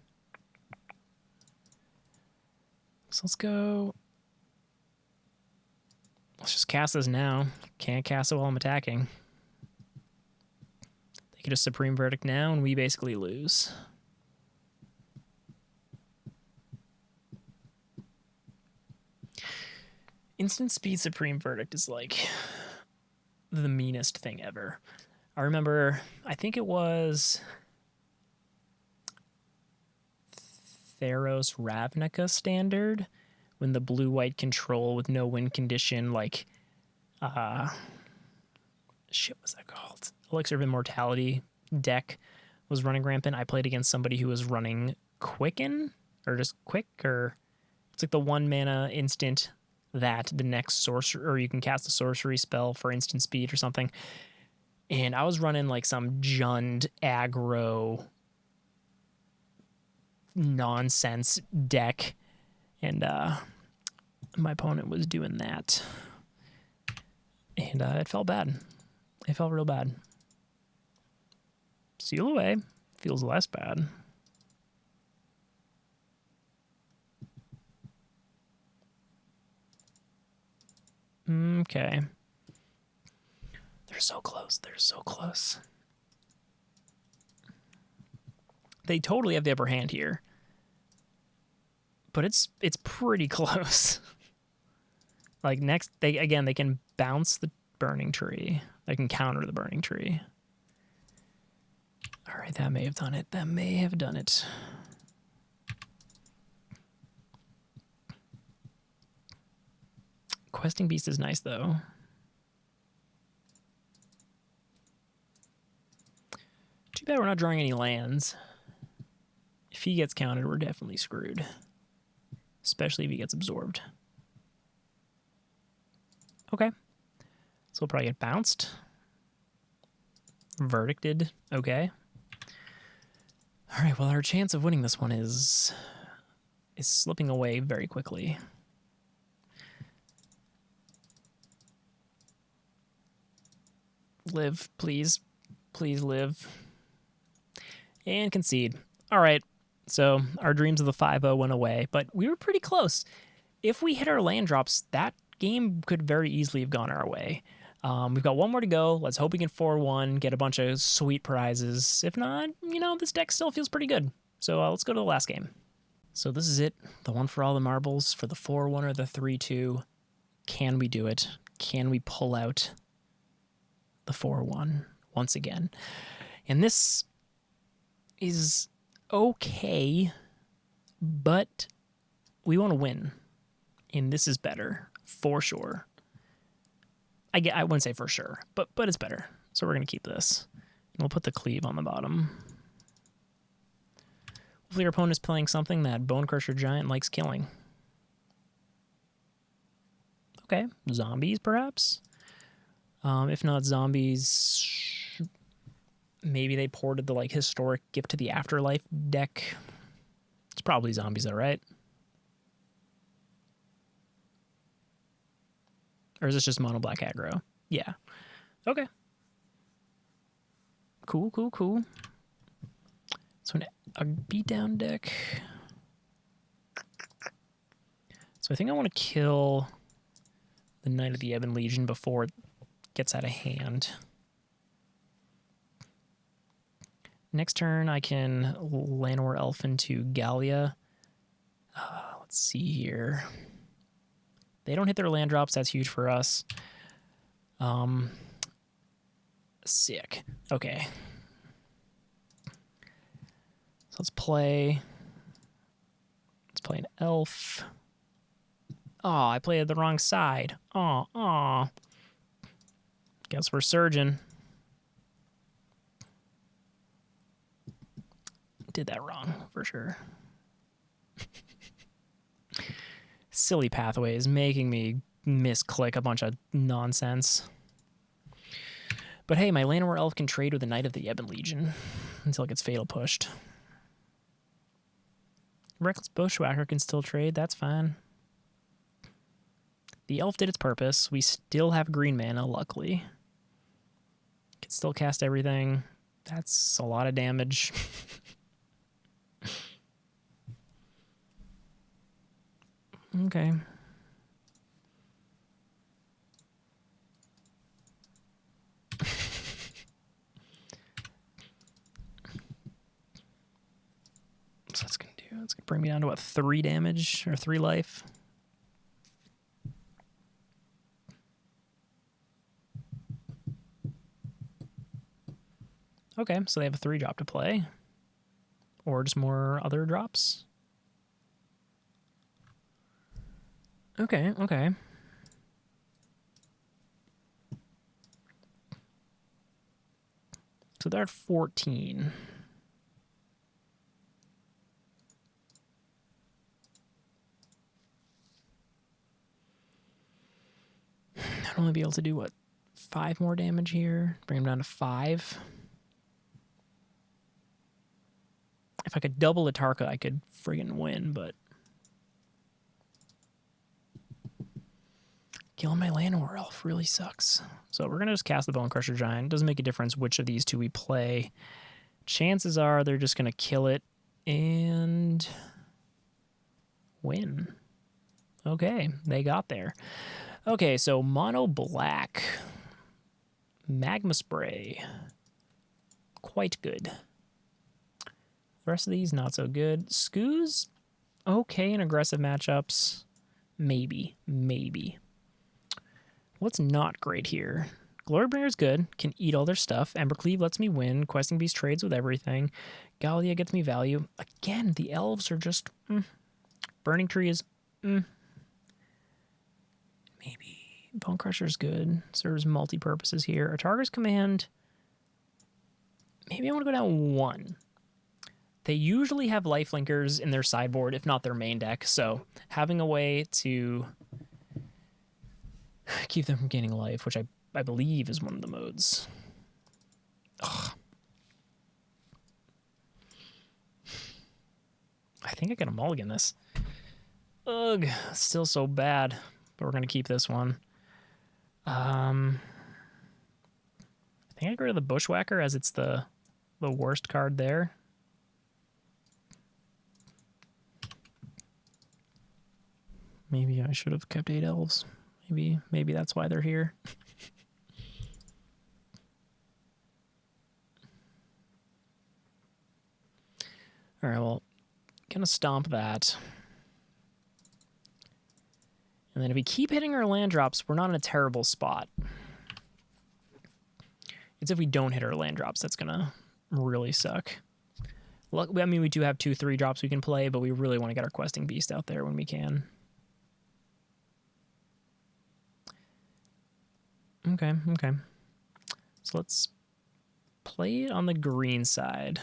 So let's go... Let's just cast this now. Can't cast it while I'm attacking. They can just Supreme Verdict now, and we basically lose. Instant Speed Supreme Verdict is like the meanest thing ever. I remember, I think it was Theros Ravnica standard when the blue-white control with no win condition, like, shit, what's that called? Elixir of Immortality deck was running rampant. I played against somebody who was running Quicken, or just Quick, or it's like the 1 mana instant that the next sorcery, or you can cast a sorcery spell for instant speed or something. And I was running like some Jund aggro nonsense deck, and my opponent was doing that, and it felt bad. It felt real bad. Seal Away feels less bad. Okay. They're so close. They're so close. They totally have the upper hand here. But it's pretty close. Like next, they can bounce the Burning Tree. They can counter the Burning Tree. All right, that may have done it. That may have done it. Questing Beast is nice, though. Too bad we're not drawing any lands. If he gets counted, we're definitely screwed. Especially if he gets absorbed. Okay. So we'll probably get bounced. Verdicted. Okay. All right, well, our chance of winning this one is slipping away very quickly. Live, please. Please live. And concede. All right, so our dreams of the 5-0 went away, but we were pretty close. If we hit our land drops, that game could very easily have gone our way. We've got one more to go. Let's hope we can 4-1, get a bunch of sweet prizes. If not, you know, this deck still feels pretty good. So let's go to the last game. So this is it, the one for all the marbles for the 4-1 or the 3-2. Can we do it? Can we pull out the 4-1 once again? And this is okay, but we want to win. And this is better, for sure. I wouldn't say for sure, but it's better. So we're going to keep this. And we'll put the cleave on the bottom. Hopefully your opponent is playing something that Bone Crusher Giant likes killing. Okay, zombies perhaps? If not zombies, maybe they ported the like historic Gift to the Afterlife deck. It's probably zombies though, right? Or is this just mono black aggro? Yeah. Okay. Cool, cool, cool. So a beatdown deck. So I think I want to kill the Knight of the Ebon Legion before it gets out of hand. Next turn, I can Llanowar Elf into Gallia. Let's see here. They don't hit their land drops. That's huge for us. Sick. Okay. So let's play an elf. Oh, I played the wrong side. Oh. Guess we're surging. Did that wrong, for sure. Silly pathways making me misclick a bunch of nonsense. But hey, my Llanowar Elf can trade with the Knight of the Ebon Legion until it gets fatal pushed. Reckless Bushwhacker can still trade, that's fine. The elf did its purpose. We still have green mana, luckily. Can still cast everything. That's a lot of damage. Okay. So that's gonna bring me down to what, 3 damage or 3 life. Okay, so they have a 3-drop to play. Or just more other drops. Okay, okay. So they're at 14. I'd only be able to do, what, 5 more damage here? Bring him down to 5. If I could double Atarka, I could friggin' win, but... Killing my Llanowar Elf really sucks. So we're going to just cast the Bone Crusher Giant. It doesn't make a difference which of these two we play. Chances are they're just going to kill it and win. Okay, they got there. Okay, so Mono Black. Magma Spray. Quite good. The rest of these, not so good. Skoos, okay in aggressive matchups. Maybe. What's not great here? Glorybringer's good, can eat all their stuff. Embercleave lets me win. Questing Beast trades with everything. Gallia gets me value. Again, the elves are just... Burning Tree is... Maybe. Bone Crusher's good. Serves multi-purposes here. Atarga's Command... Maybe I want to go down 1. They usually have lifelinkers in their sideboard, if not their main deck, so having a way to keep them from gaining life, which I believe is one of the modes. Ugh. I think I got a mulligan this. Ugh, still so bad, but we're going to keep this one. I think I get rid of the Bushwhacker as it's the worst card there. Maybe I should have kept 8 elves. Maybe that's why they're here. All right, well, gonna stomp that. And then if we keep hitting our land drops, we're not in a terrible spot. It's if we don't hit our land drops that's gonna really suck. I mean, we do have 2 3-drops we can play, but we really want to get our Questing Beast out there when we can. Okay. So let's play it on the green side.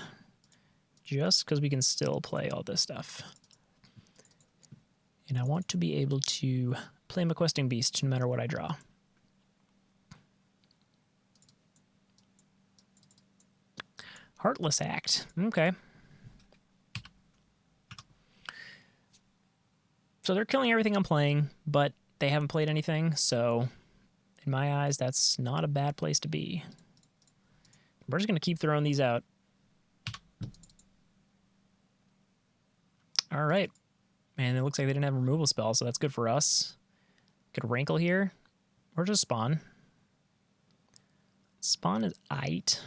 Just because we can still play all this stuff. And I want to be able to play my Questing Beast no matter what I draw. Heartless Act. Okay. So they're killing everything I'm playing, but they haven't played anything, so in my eyes, that's not a bad place to be. We're just going to keep throwing these out. All right. Man, it looks like they didn't have a removal spell, so that's good for us. Could Rankle here, or just Spawn. Spawn is aight.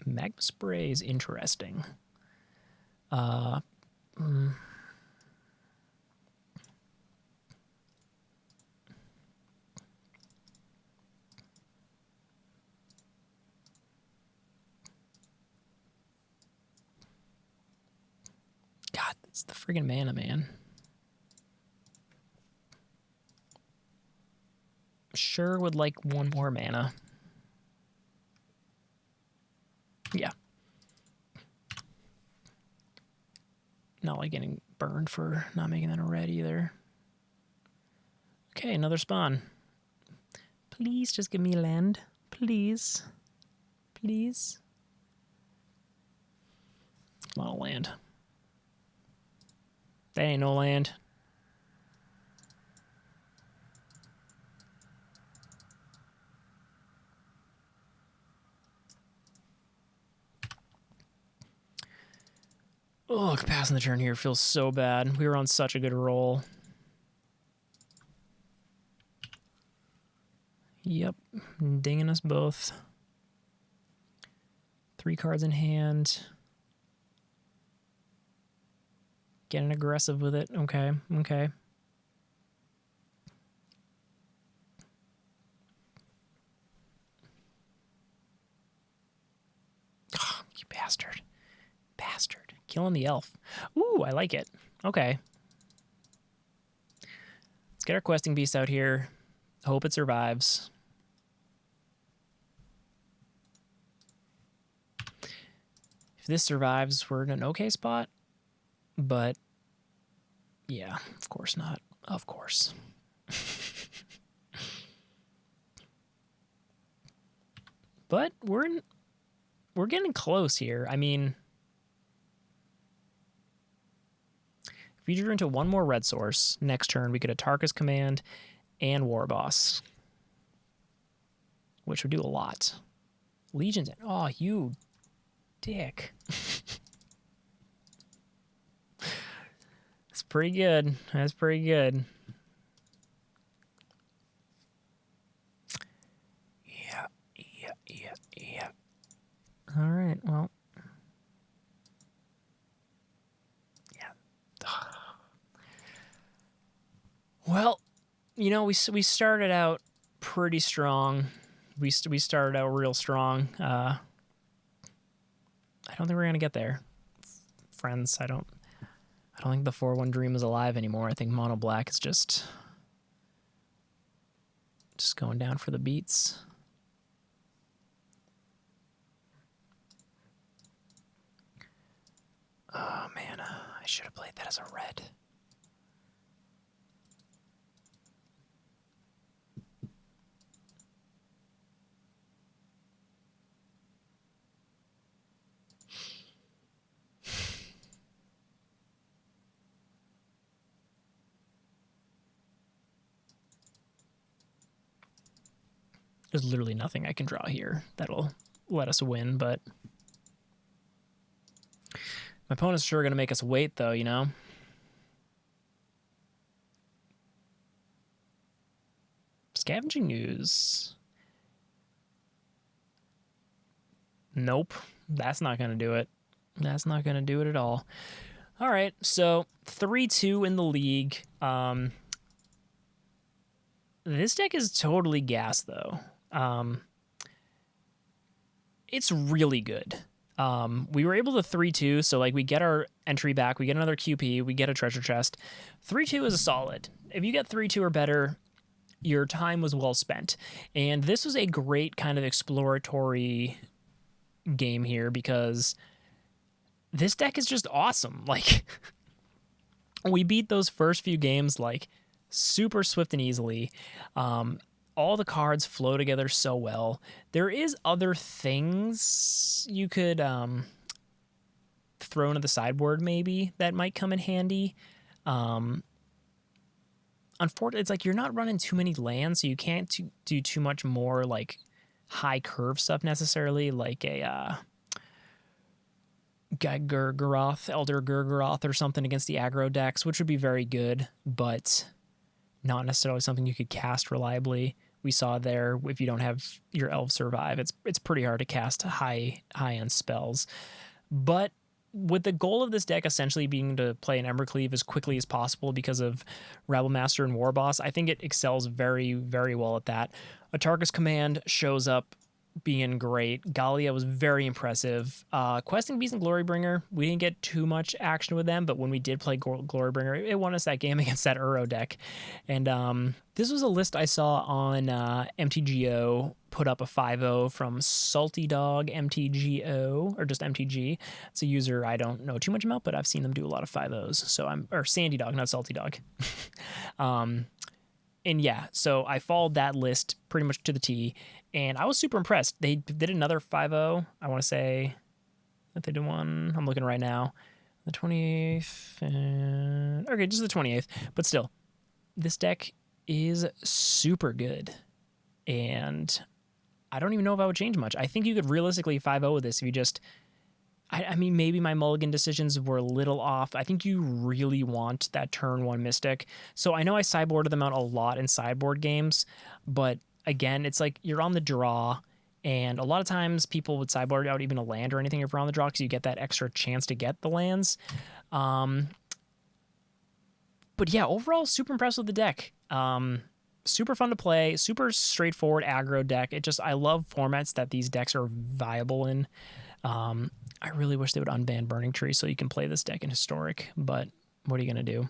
Magma Spray is interesting. God, it's the friggin' mana, man. Sure would like 1 more mana. Yeah. Not like getting burned for not making that a red either. Okay, another spawn. Please just give me land. Please. Please. Come on, land. That ain't no land. Oh, passing the turn here feels so bad. We were on such a good roll. Yep, dinging us both. 3 cards in hand. Getting aggressive with it. Okay. Bastard. Bastard. Killing the elf. Ooh, I like it. Okay. Let's get our questing beast out here. Hope it survives. If this survives, we're in an okay spot. But, yeah, of course not. Of course. But we're getting close here. I mean, if we drew into one more red source next turn, we could Atarka's Command and War Boss, which would do a lot. Legions. Oh, you dick. That's pretty good. That's pretty good. Yeah. All right, well. Yeah. Well, you know, we started out pretty strong. We started out real strong. I don't think we're going to get there. Friends, I don't think the 4-1 dream is alive anymore. I think Mono Black is just going down for the beats. Oh, man. I should have played that as a red. There's literally nothing I can draw here that'll let us win, but my opponent's sure going to make us wait, though, you know? Scavenging Ooze. Nope. That's not going to do it. That's not going to do it at all. All right, so 3-2 in the league. This deck is totally gas, though. It's really good. We were able to 3-2, so like we get our entry back, we get another QP, we get a treasure chest. 3-2 is a solid. If you get 3-2 or better, your time was well spent. And this was a great kind of exploratory game here because this deck is just awesome. Like, we beat those first few games like super swift and easily. All the cards flow together so well. There is other things you could throw into the sideboard maybe that might come in handy. Unfortunately, it's like you're not running too many lands, so you can't do too much more like high curve stuff necessarily, like a Gurgoroth, Elder Gurgoroth or something against the aggro decks, which would be very good, but not necessarily something you could cast reliably. We saw there, if you don't have your elves survive, it's pretty hard to cast high-end spells. But with the goal of this deck essentially being to play an Embercleave as quickly as possible because of Rabble Master and War Boss, I think it excels very, very well at that. Atarka's Command shows up being great. Gallia was very impressive. Questing Beast and Glorybringer, we didn't get too much action with them, but when we did play Glorybringer, it won us that game against that Uro deck. And this was a list I saw on MTGO put up a 5-0 from Sultai Dog MTGO, or just MTG. It's a user I don't know too much about, but I've seen them do a lot of 5-0s. So or Sandy Dog, not Sultai Dog. And yeah, so I followed that list pretty much to the T, and I was super impressed. They did another 5-0. I want to say that they did one. I'm looking right now. The 28th. Okay, just the 28th. But still, this deck is super good. And I don't even know if I would change much. I think you could realistically 5-0 with this if you just... I mean, maybe my mulligan decisions were a little off. I think you really want that turn 1 Mystic. So I know I sideboarded them out a lot in sideboard games, but again, it's like you're on the draw, and a lot of times people would sideboard out even a land or anything if you're on the draw because you get that extra chance to get the lands. But yeah, overall, super impressed with the deck. Super fun to play, super straightforward aggro deck. I love formats that these decks are viable in. I really wish they would unban Burning Tree so you can play this deck in Historic, but what are you going to do?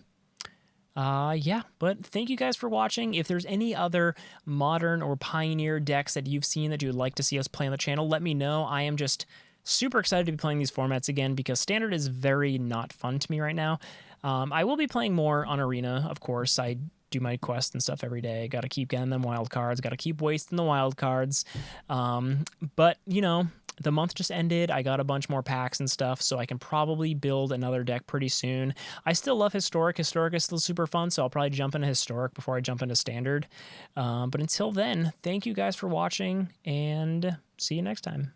Yeah, but thank you guys for watching. If there's any other Modern or Pioneer decks that you've seen that you would like to see us play on the channel, let me know. I am just super excited to be playing these formats again because Standard is very not fun to me right now. I will be playing more on Arena, of course. I do my quests and stuff every day. Got to keep getting them wild cards. Got to keep wasting the wild cards. But, you know, the month just ended. I got a bunch more packs and stuff, so I can probably build another deck pretty soon. I still love Historic. Historic is still super fun, so I'll probably jump into Historic before I jump into Standard. But until then, thank you guys for watching, and see you next time.